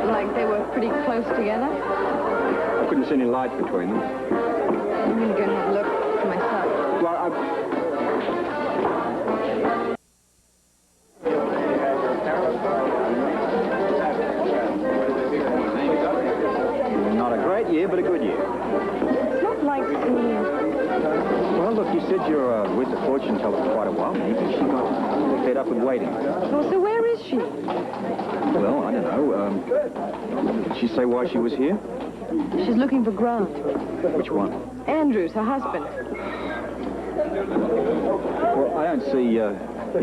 Like they were pretty close together? I couldn't see any light between them. I'm going to go and have a look for myself. Well, Not a great year, but a good year. It's not like Celia. Well, Well, look, you said you're with the fortune teller for quite a while. Maybe she got fed up with waiting. Well, so where is she? Well, I don't know. Did she say why she was here? She's looking for Grant. Which one? Andrews, her husband. Well, I don't see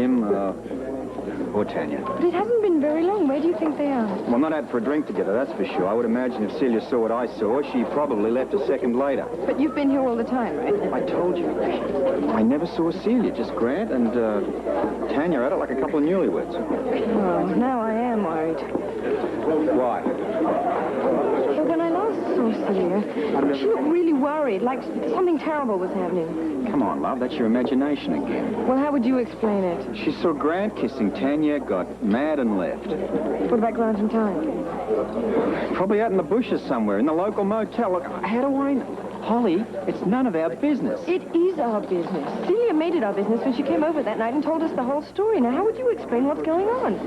him or Tanya. But it hasn't been very long. Where do you think they are? Well, not out for a drink together, that's for sure. I would imagine if Celia saw what I saw, she probably left a second later. But you've been here all the time, right? I told you. I never saw Celia, just Grant and Tanya at it like a couple of newlyweds. Oh, now I am worried. Why? Well, when I last saw Celia, she looked really worried, like something terrible was happening. Come on, love, that's your imagination again. Well, how would you explain it? She saw Grant kissing Tanya, got mad and left. What about Grant and Tanya? Probably out in the bushes somewhere, in the local motel. Look, how do I know? Holly, it's none of our business. It is our business. Celia made it our business when she came over that night and told us the whole story. Now, how would you explain what's going on?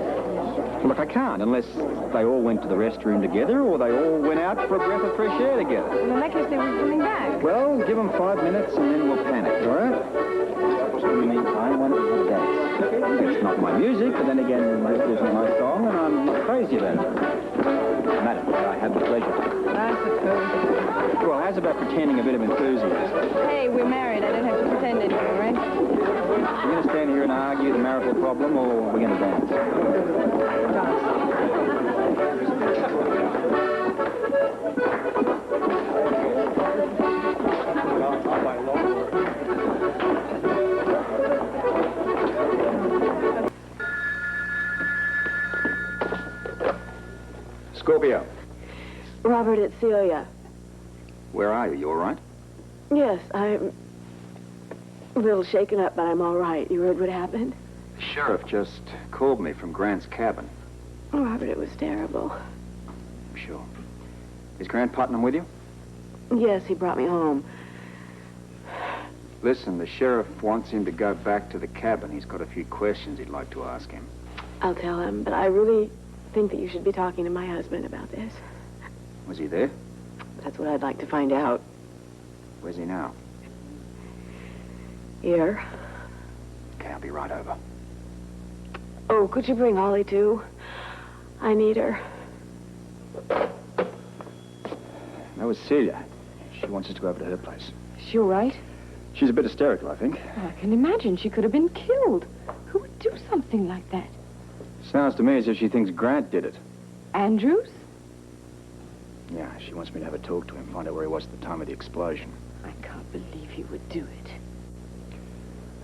Look, I can't, unless they all went to the restroom together or they all went out for a breath of fresh air together. Well, in that case, they were coming back. Well, give them 5 minutes and then we'll panic, all right? In the meantime, why don't we have a dance? It's not my music, but then again, it isn't my song, and I'm not crazy about it. Madam, I have the pleasure. I suppose. Well, how's about pretending a bit of enthusiasm? Hey, we're married. I don't have to pretend anymore, right? We're going to stand here and argue the marital problem, or we're going to dance? Scorpio. Robert, it's Celia. Where are you? You all right? Yes, I'm a little shaken up, but I'm all right. You heard what happened? The sheriff just called me from Grant's cabin. Oh, Robert, it was terrible. I'm sure. Is Grant Putnam with you? Yes, he brought me home. Listen, the sheriff wants him to go back to the cabin. He's got a few questions he'd like to ask him. I'll tell him, but I really think that you should be talking to my husband about this. Was he there? That's what I'd like to find out. Where's he now? Here. Okay, I'll be right over. Oh, could you bring Holly, too? I need her. That was Celia. She wants us to go over to her place. Is she all right? She's a bit hysterical, I think. Oh, I can imagine. She could have been killed. Who would do something like that? Sounds to me as if she thinks Grant did it. Andrews? Yeah, she wants me to have a talk to him, find out where he was at the time of the explosion. I can't believe he would do it.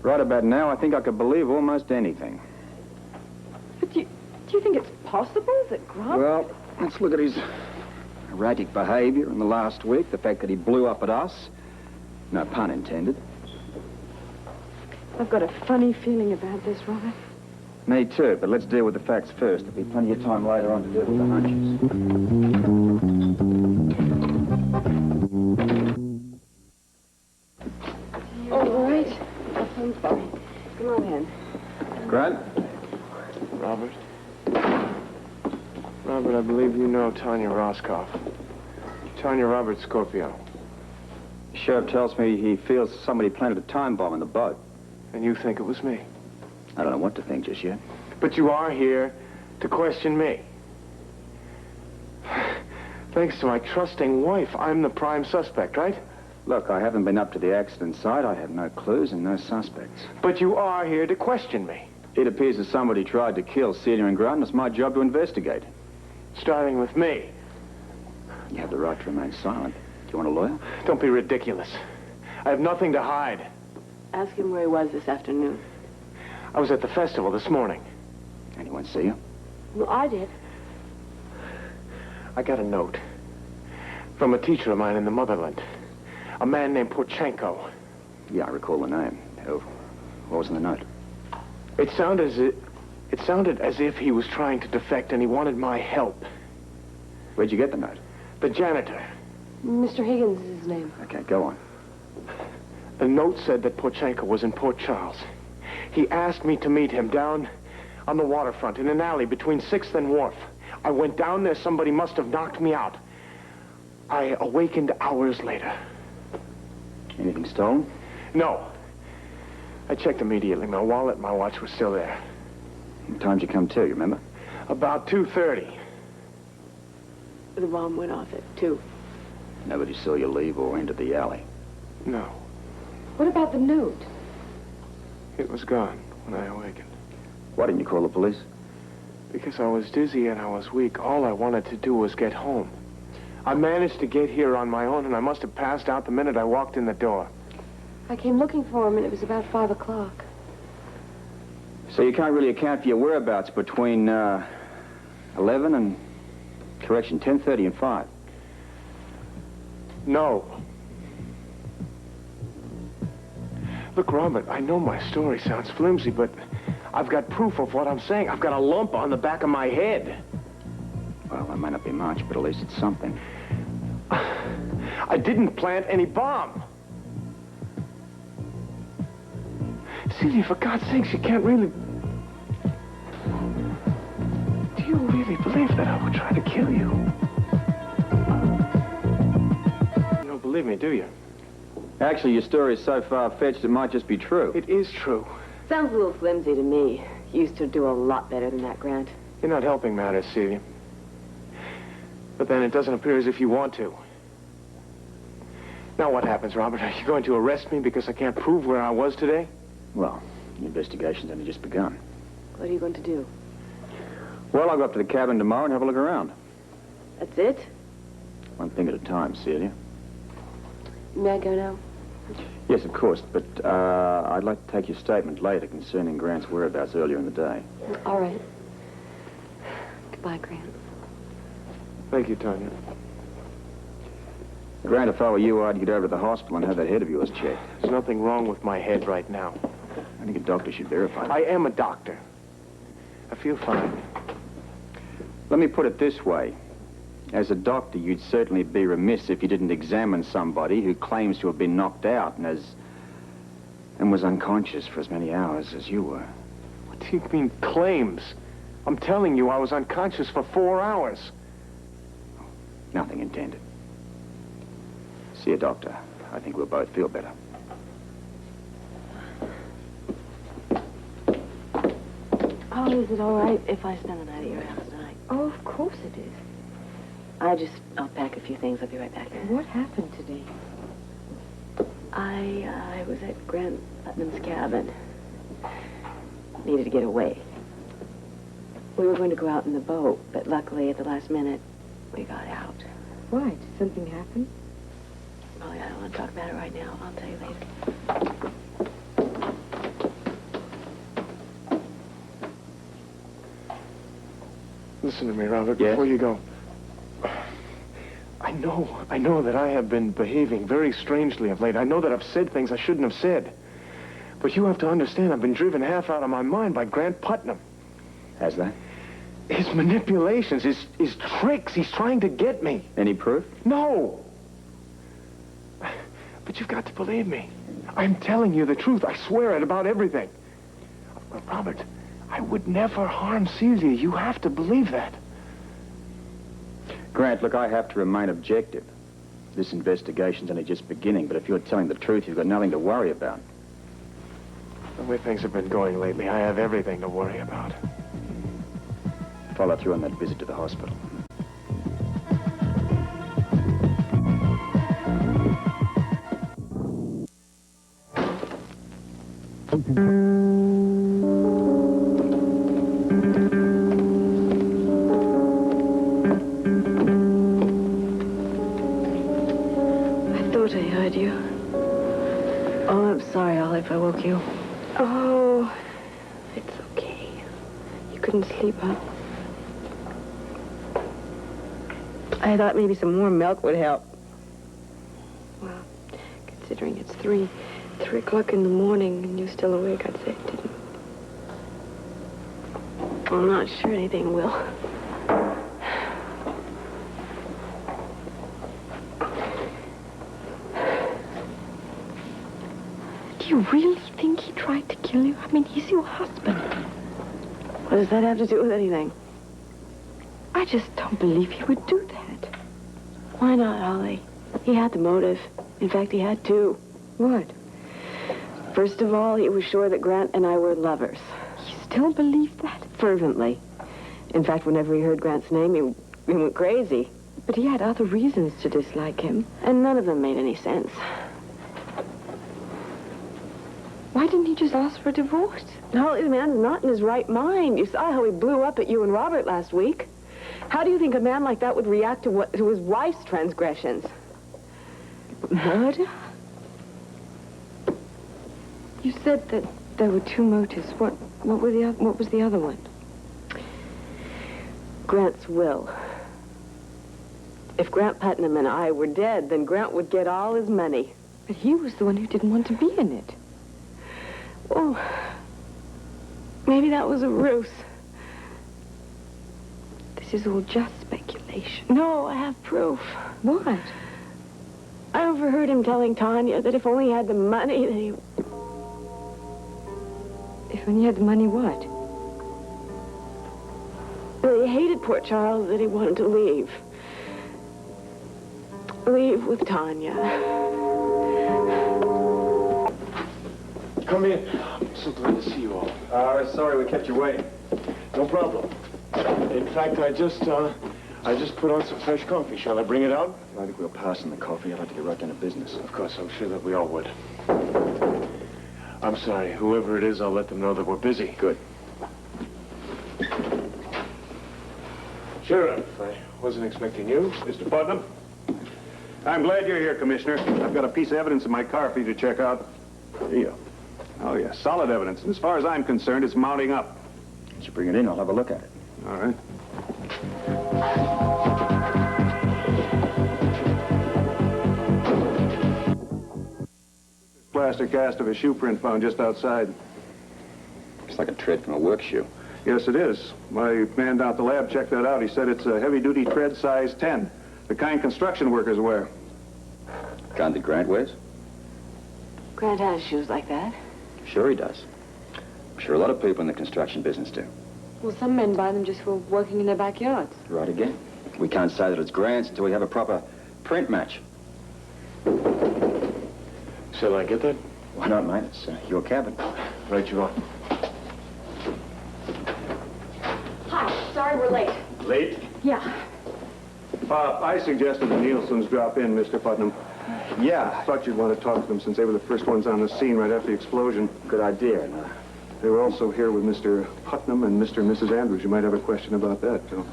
Right about now, I think I could believe almost anything. But do you think it's possible that Grant... Well, let's look at his erratic behavior in the last week, the fact that he blew up at us. No pun intended. I've got a funny feeling about this, Robert. Me too, but let's deal with the facts first. There'll be plenty of time later on to deal with the hunches. All right. I'm fine. Come on in. Grant? Robert? Robert, I believe you know Tanya Roscoff. Tanya Robert Scorpio. The sheriff tells me he feels somebody planted a time bomb in the boat. And you think it was me? I don't know what to think just yet. But you are here to question me. Thanks to my trusting wife, I'm the prime suspect, right? Look, I haven't been up to the accident site. I have no clues and no suspects. But you are here to question me. It appears that somebody tried to kill Celia and Grant, and it's my job to investigate. Starting with me. You have the right to remain silent. Do you want a lawyer? Don't be ridiculous. I have nothing to hide. Ask him where he was this afternoon. I was at the festival this morning. Anyone see you? Well, I did. I got a note from a teacher of mine in the motherland. A man named Porchenko. Yeah, I recall the name. Oh, what was in the note? It sounded as if he was trying to defect and he wanted my help. Where'd you get the note? The janitor. Mr. Higgins is his name. Okay, go on. The note said that Porchenko was in Port Charles. He asked me to meet him down on the waterfront in an alley between 6th and Wharf. I went down there. Somebody must have knocked me out. I awakened hours later. Anything stolen? No. I checked immediately. My wallet and my watch were still there. What time did you come to, you remember? About 2:30. The bomb went off at 2. Nobody saw you leave or enter the alley. No. What about the note? It was gone when I awakened. Why didn't you call the police? Because I was dizzy and I was weak, all I wanted to do was get home. I managed to get here on my own, and I must have passed out the minute I walked in the door. I came looking for him, and it was about 5 o'clock. So you can't really account for your whereabouts between 11 and, correction, 10:30 and 5. No. Look, Robert, I know my story sounds flimsy, but I've got proof of what I'm saying. I've got a lump on the back of my head. Well, that may not be much, but at least it's something. I didn't plant any bomb. Celia, for God's sakes, you can't really... Do you really believe that I would try to kill you? You don't believe me, do you? Actually, your story is so far-fetched it might just be true. It is true. Sounds a little flimsy to me. You used to do a lot better than that, Grant. You're not helping matters, Celia. But then it doesn't appear as if you want to. Now what happens, Robert? Are you going to arrest me because I can't prove where I was today? Well, the investigation's only just begun. What are you going to do? Well, I'll go up to the cabin tomorrow and have a look around. That's it? One thing at a time, Celia. May I go now? Yes, of course, but I'd like to take your statement later concerning Grant's whereabouts earlier in the day. All right. Goodbye, Grant. Thank you, Tanya. Grant, if I were you, I'd get over to the hospital and have that head of yours checked. There's nothing wrong with my head right now. I think a doctor should verify that. I am a doctor. I feel fine. Let me put it this way. As a doctor, you'd certainly be remiss if you didn't examine somebody who claims to have been knocked out and was unconscious for as many hours as you were. What do you mean, claims? I'm telling you, I was unconscious for 4 hours. Nothing intended. See you, doctor. I think we'll both feel better. Oh, is it all right if I spend the night at your house tonight? Oh, of course it is. I'll pack a few things. I'll be right back. What happened today? I was at Grant Putnam's cabin. Needed to get away. We were going to go out in the boat, but luckily at the last minute, we got out. Why? Did something happen? Oh, yeah, I don't want to talk about it right now. I'll tell you later. Listen to me, Robert, Yes? before you go. I know that I have been behaving very strangely of late. I know that I've said things I shouldn't have said. But you have to understand, I've been driven half out of my mind by Grant Putnam. Has that? His manipulations, his tricks, he's trying to get me. Any proof? No! But you've got to believe me. I'm telling you the truth. I swear it about everything. Robert, I would never harm Celia. You have to believe that. Grant, look, I have to remain objective. This investigation's only just beginning, but if you're telling the truth, you've got nothing to worry about. The way things have been going lately, I have everything to worry about. Follow through on that visit to the hospital. I thought I heard you. Oh, I'm sorry, Ollie, if I woke you. Oh, it's okay. You couldn't sleep, huh? I thought maybe some more milk would help. Well, considering it's 3 o'clock in the morning and you're still awake, I'd say it didn't. I'm not sure anything will. Do you really think he tried to kill you? I mean, he's your husband. What does that have to do with anything? I just don't believe he would do that. Why not, Ollie? He had the motive. In fact, he had two. What? First of all, he was sure that Grant and I were lovers. He still believed that fervently. In fact, whenever he heard Grant's name, he went crazy. But he had other reasons to dislike him, and none of them made any sense. Why didn't he just ask for a divorce? No, the man's not in his right mind. You saw how he blew up at you and Robert last week. How do you think a man like that would react to his wife's transgressions? Murder? You said that there were two motives. What was the other one? Grant's will. If Grant Putnam and I were dead, then Grant would get all his money. But he was the one who didn't want to be in it. Well, maybe that was a ruse. This is all just speculation. No, I have proof. What? I overheard him telling Tanya that if only he had the money, that he... If only he had the money, what? Well, he hated Port Charles, that he wanted to leave. Leave with Tanya. Come in. I'm so glad to see you all. Sorry we kept you waiting. No problem. In fact, I just put on some fresh coffee. Shall I bring it out? I think we'll pass on the coffee. I'd like to get right down to business. Of course, I'm sure that we all would. I'm sorry. Whoever it is, I'll let them know that we're busy. Good. Sheriff, I wasn't expecting you. Mr. Putnam? I'm glad you're here, Commissioner. I've got a piece of evidence in my car for you to check out. Yeah. Oh, yeah, solid evidence. And as far as I'm concerned, it's mounting up. Once you bring it in, I'll have a look at it. All right. Plaster cast of a shoe print found just outside. It's like a tread from a work shoe. Yes, it is. My man down at the lab checked that out. He said it's a heavy-duty tread size 10, the kind construction workers wear. Kind that Grant wears? Grant has shoes like that. Sure he does. I'm sure a lot of people in the construction business do. Well, some men buy them just for working in their backyards. Right again. We can't say that it's Grant's until we have a proper print match. Shall I get that? Why not, mate? It's your cabin. Right you are. Hi, sorry we're late. Late? Yeah. I suggested the Nielsen's drop in, Mr. Putnam. Yeah. I thought you'd want to talk to them since they were the first ones on the scene right after the explosion. Good idea. They were also here with Mr. Putnam and Mr. and Mrs. Andrews. You might have a question about that, too.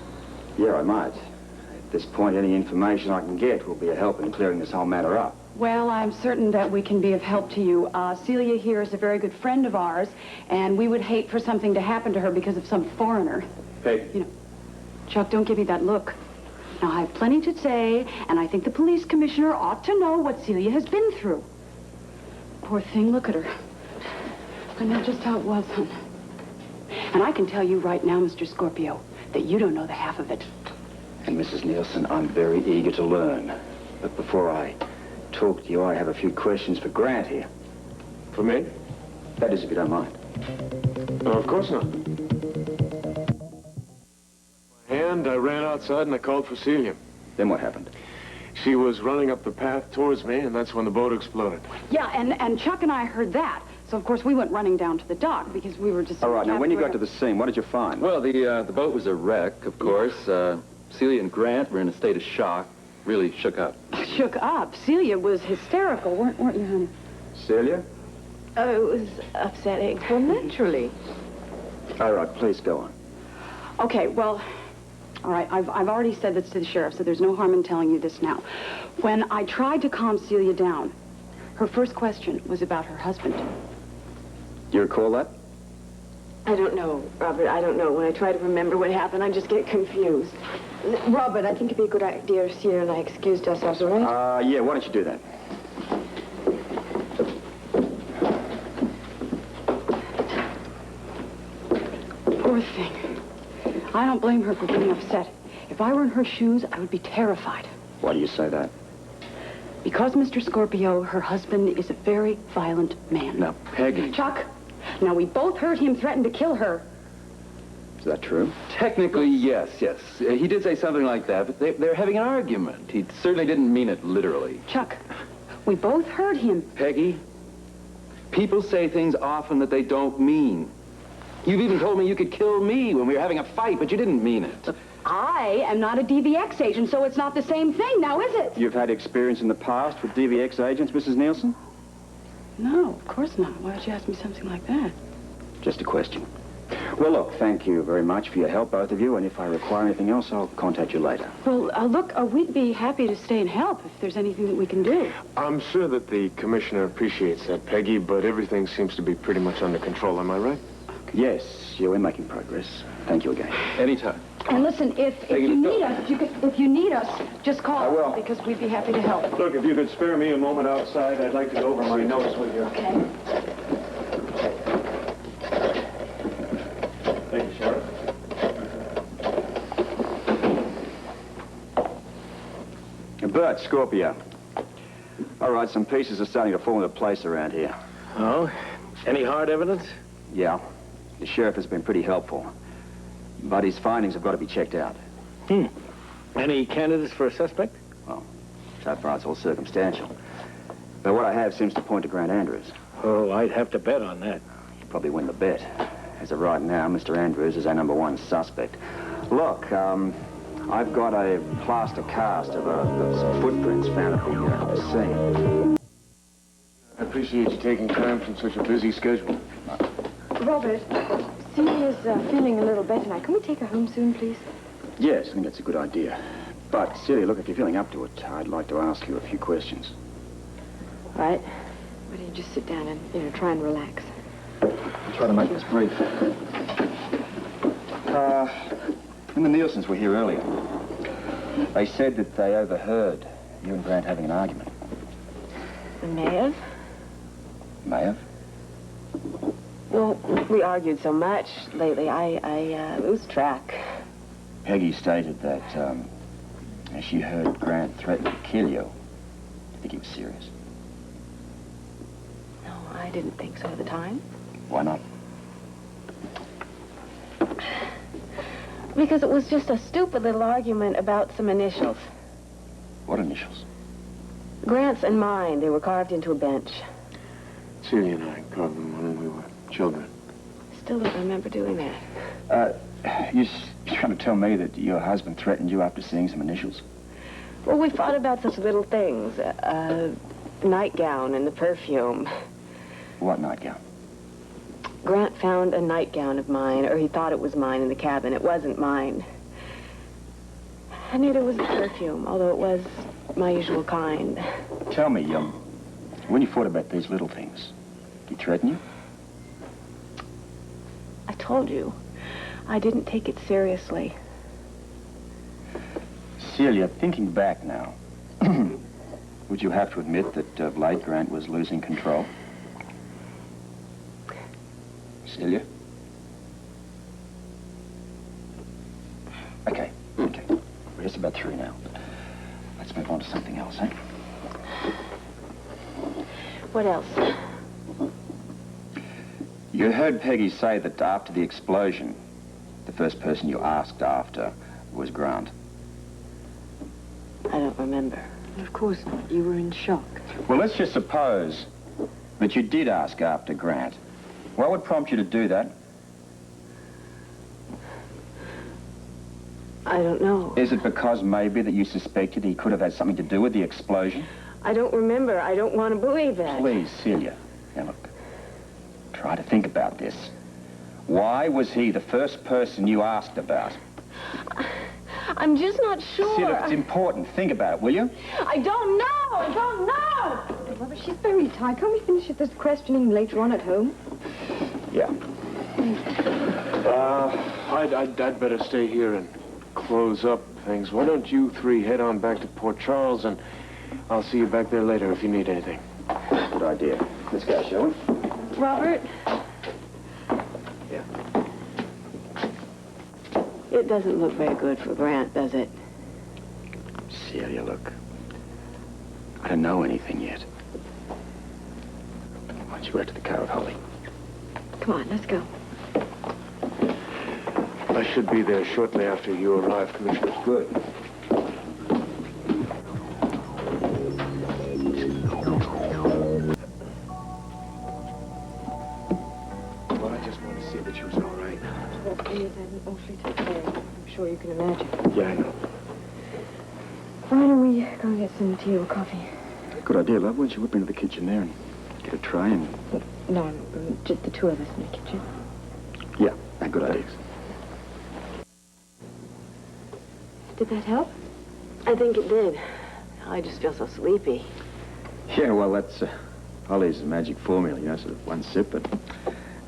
Yeah, I might. At this point, any information I can get will be a help in clearing this whole matter up. Well, I'm certain that we can be of help to you. Celia here is a very good friend of ours, and we would hate for something to happen to her because of some foreigner. Hey. You know, Chuck, don't give me that look. Now, I have plenty to say, and I think the police commissioner ought to know what Celia has been through. Poor thing, look at her. I know just how it was, hon. And I can tell you right now, Mr. Scorpio, that you don't know the half of it. And Mrs. Nielsen, I'm very eager to learn. But before I talk to you, I have a few questions for Grant here. For me? That is, if you don't mind. No, of course not. And I ran outside and I called for Celia. Then what happened? She was running up the path towards me, and that's when the boat exploded. Yeah, and Chuck and I heard that. So, of course, we went running down to the dock because we were just... All right, now, when you got to the scene, what did you find? Well, the boat was a wreck, of course. Celia and Grant were in a state of shock. Really shook up. Shook up? Celia was hysterical, weren't you, honey? Celia? Oh, it was upsetting. Well, naturally. All right, please go on. Okay, well, all right, I've already said this to the sheriff, so there's no harm in telling you this now. When I tried to calm Celia down, her first question was about her husband. You recall that? I don't know, Robert. I don't know. When I try to remember what happened, I just get confused. Robert, I think it'd be a good idea if Celia and I excused ourselves, all right? Yeah, why don't you do that? Poor thing. I don't blame her for being upset. If I were in her shoes, I would be terrified. Why do you say that? Because, Mr. Scorpio, her husband is a very violent man. Now, Peggy... Chuck, now we both heard him threaten to kill her. Is that true? Technically, yes. He did say something like that, but they're having an argument. He certainly didn't mean it literally. Chuck, we both heard him. Peggy, People say things often that they don't mean. You've even told me you could kill me when we were having a fight, but you didn't mean it. I am not a DVX agent, so it's not the same thing, now is it? You've had experience in the past with DVX agents, Mrs. Nielsen? No, of course not. Why would you ask me something like that? Just a question. Well, look, thank you very much for your help, both of you, and if I require anything else, I'll contact you later. Well, look, we'd be happy to stay and help if there's anything that we can do. I'm sure that the commissioner appreciates that, Peggy, but everything seems to be pretty much under control. Am I right? Yes, yeah, we're making progress. Thank you again. Anytime. And listen, if you need us, if you need us, just call. I will. Because we'd be happy to help. Look, if you could spare me a moment outside, I'd like to go over my notes with you. Okay. Thank you, Sheriff. Bert, Scorpio. All right, some pieces are starting to fall into place around here. Oh? Any hard evidence? Yeah. The sheriff has been pretty helpful. But his findings have got to be checked out. Any candidates for a suspect? Well, so far it's all circumstantial. But what I have seems to point to Grant Andrews. Oh, I'd have to bet on that. You'd probably win the bet. As of right now, Mr. Andrews is our #1 suspect. Look, I've got a plaster cast of some footprints found at the scene. I appreciate you taking time from such a busy schedule. Robert, Celia's feeling a little better now. Can we take her home soon, please? Yes, I think that's a good idea. But, Celia, look, if you're feeling up to it, I'd like to ask you a few questions. Right. Why don't you just sit down and, try and relax? I'll try to make this brief. When the Nielsens were here earlier, they said that they overheard you and Grant having an argument. They may have. May have? Well, we argued so much lately, I lose track. Peggy stated that she heard Grant threaten to kill you. I think he was serious. No, I didn't think so at the time. Why not? Because it was just a stupid little argument about some initials. What initials? Grant's and mine. They were carved into a bench. Celia and I carved them when we were children. Still don't remember doing that. You're trying to tell me that your husband threatened you after seeing some initials? Well, we fought about such little things. Nightgown and the perfume. What nightgown? Grant found a nightgown of mine, or he thought it was mine in the cabin. It wasn't mine. I knew there was a perfume, although it was my usual kind. Tell me, when you fought about these little things, did he threaten you? I told you, I didn't take it seriously. Celia, thinking back now, would you have to admit that of late Grant was losing control? Celia? Okay. We're just about through now. Let's move on to something else, eh? What else? You heard Peggy say that after the explosion, the first person you asked after was Grant. I don't remember. Of course not. You were in shock. Well, let's just suppose that you did ask after Grant. What would prompt you to do that? I don't know. Is it because maybe that you suspected he could have had something to do with the explosion? I don't remember. I don't want to believe that. Please, Celia. Now, look. Try to think about this. Why was he the first person you asked about? I'm just not sure. Celia, it's important. Think about it, will you? I don't know. I don't know. Robert, she's very tired. Can't we finish this questioning later on at home? Yeah. I'd better stay here and close up things. Why don't you three head on back to Port Charles, and I'll see you back there later if you need anything. Good idea. Let's go, shall we? Robert? Yeah. It doesn't look very good for Grant, does it? Celia, look. I don't know anything yet. Why don't you go out to the car with Holly? Come on, let's go. I should be there shortly after you arrive, Commissioner. Good. sure you can imagine. Yeah, I know. Why don't we go and get some tea or coffee? Good idea, love. Why don't you whip into the kitchen there and get a tray and... No, just the two of us in the kitchen. Yeah, good ideas. Did that help? I think it did. I just feel so sleepy. Yeah, well, that's Holly's magic formula, you know, sort of one sip and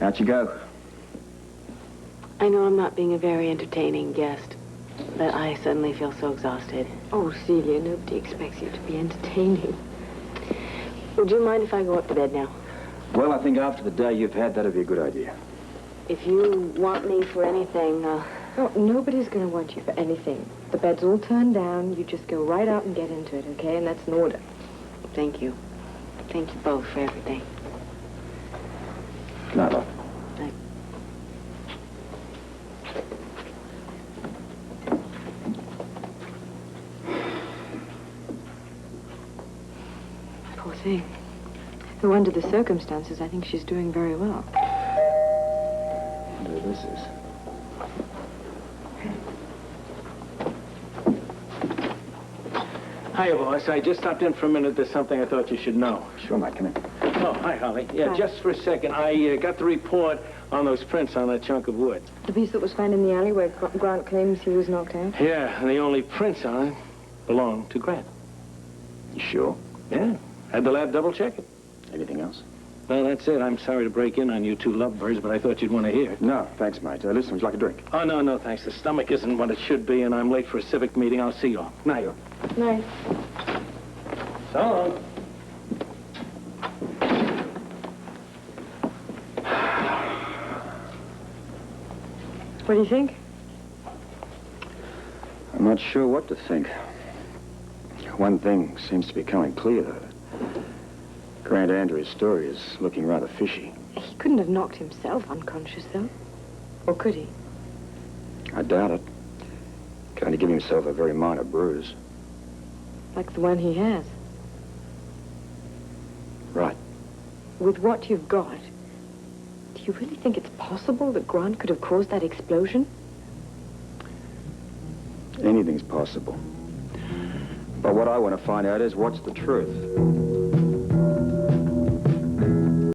out you go. I know I'm not being a very entertaining guest, but I suddenly feel so exhausted. Oh, Celia, nobody expects you to be entertaining. Would you mind if I go up to bed now? Well, I think after the day you've had, that'd be a good idea. If you want me for anything, Oh, nobody's going to want you for anything. The bed's all turned down. You just go right out and get into it, okay? And that's an order. Thank you. Thank you both for everything. Good night, love. Night. Poor thing. Though under the circumstances, I think she's doing very well. I wonder who this is. Hiya, boss. I just stopped in for a minute. There's something I thought you should know. Sure, mate. Come in. Oh, hi, Holly. Yeah, Hi. just for a second. I got the report on those prints on that chunk of wood. The piece that was found in the alley where Grant claims he was knocked out? Yeah, and the only prints on it belong to Grant. You sure? Yeah. Had the lab double-check it. Anything else? Well, that's it. I'm sorry to break in on you two lovebirds, but I thought you'd want to hear it. No, thanks, mate. Listen, would you like a drink? Oh, no, thanks. The stomach isn't what it should be, and I'm late for a civic meeting. I'll see you all. Night. Nice. So long. What do you think? I'm not sure what to think. One thing seems to be becoming clear, though. Grant Andrews' story is looking rather fishy. He couldn't have knocked himself unconscious, though. Or could he? I doubt it. Can only give himself a very minor bruise. Like the one he has. Right. With what you've got, do you really think it's possible that Grant could have caused that explosion? Anything's possible. But what I want to find out is what's the truth.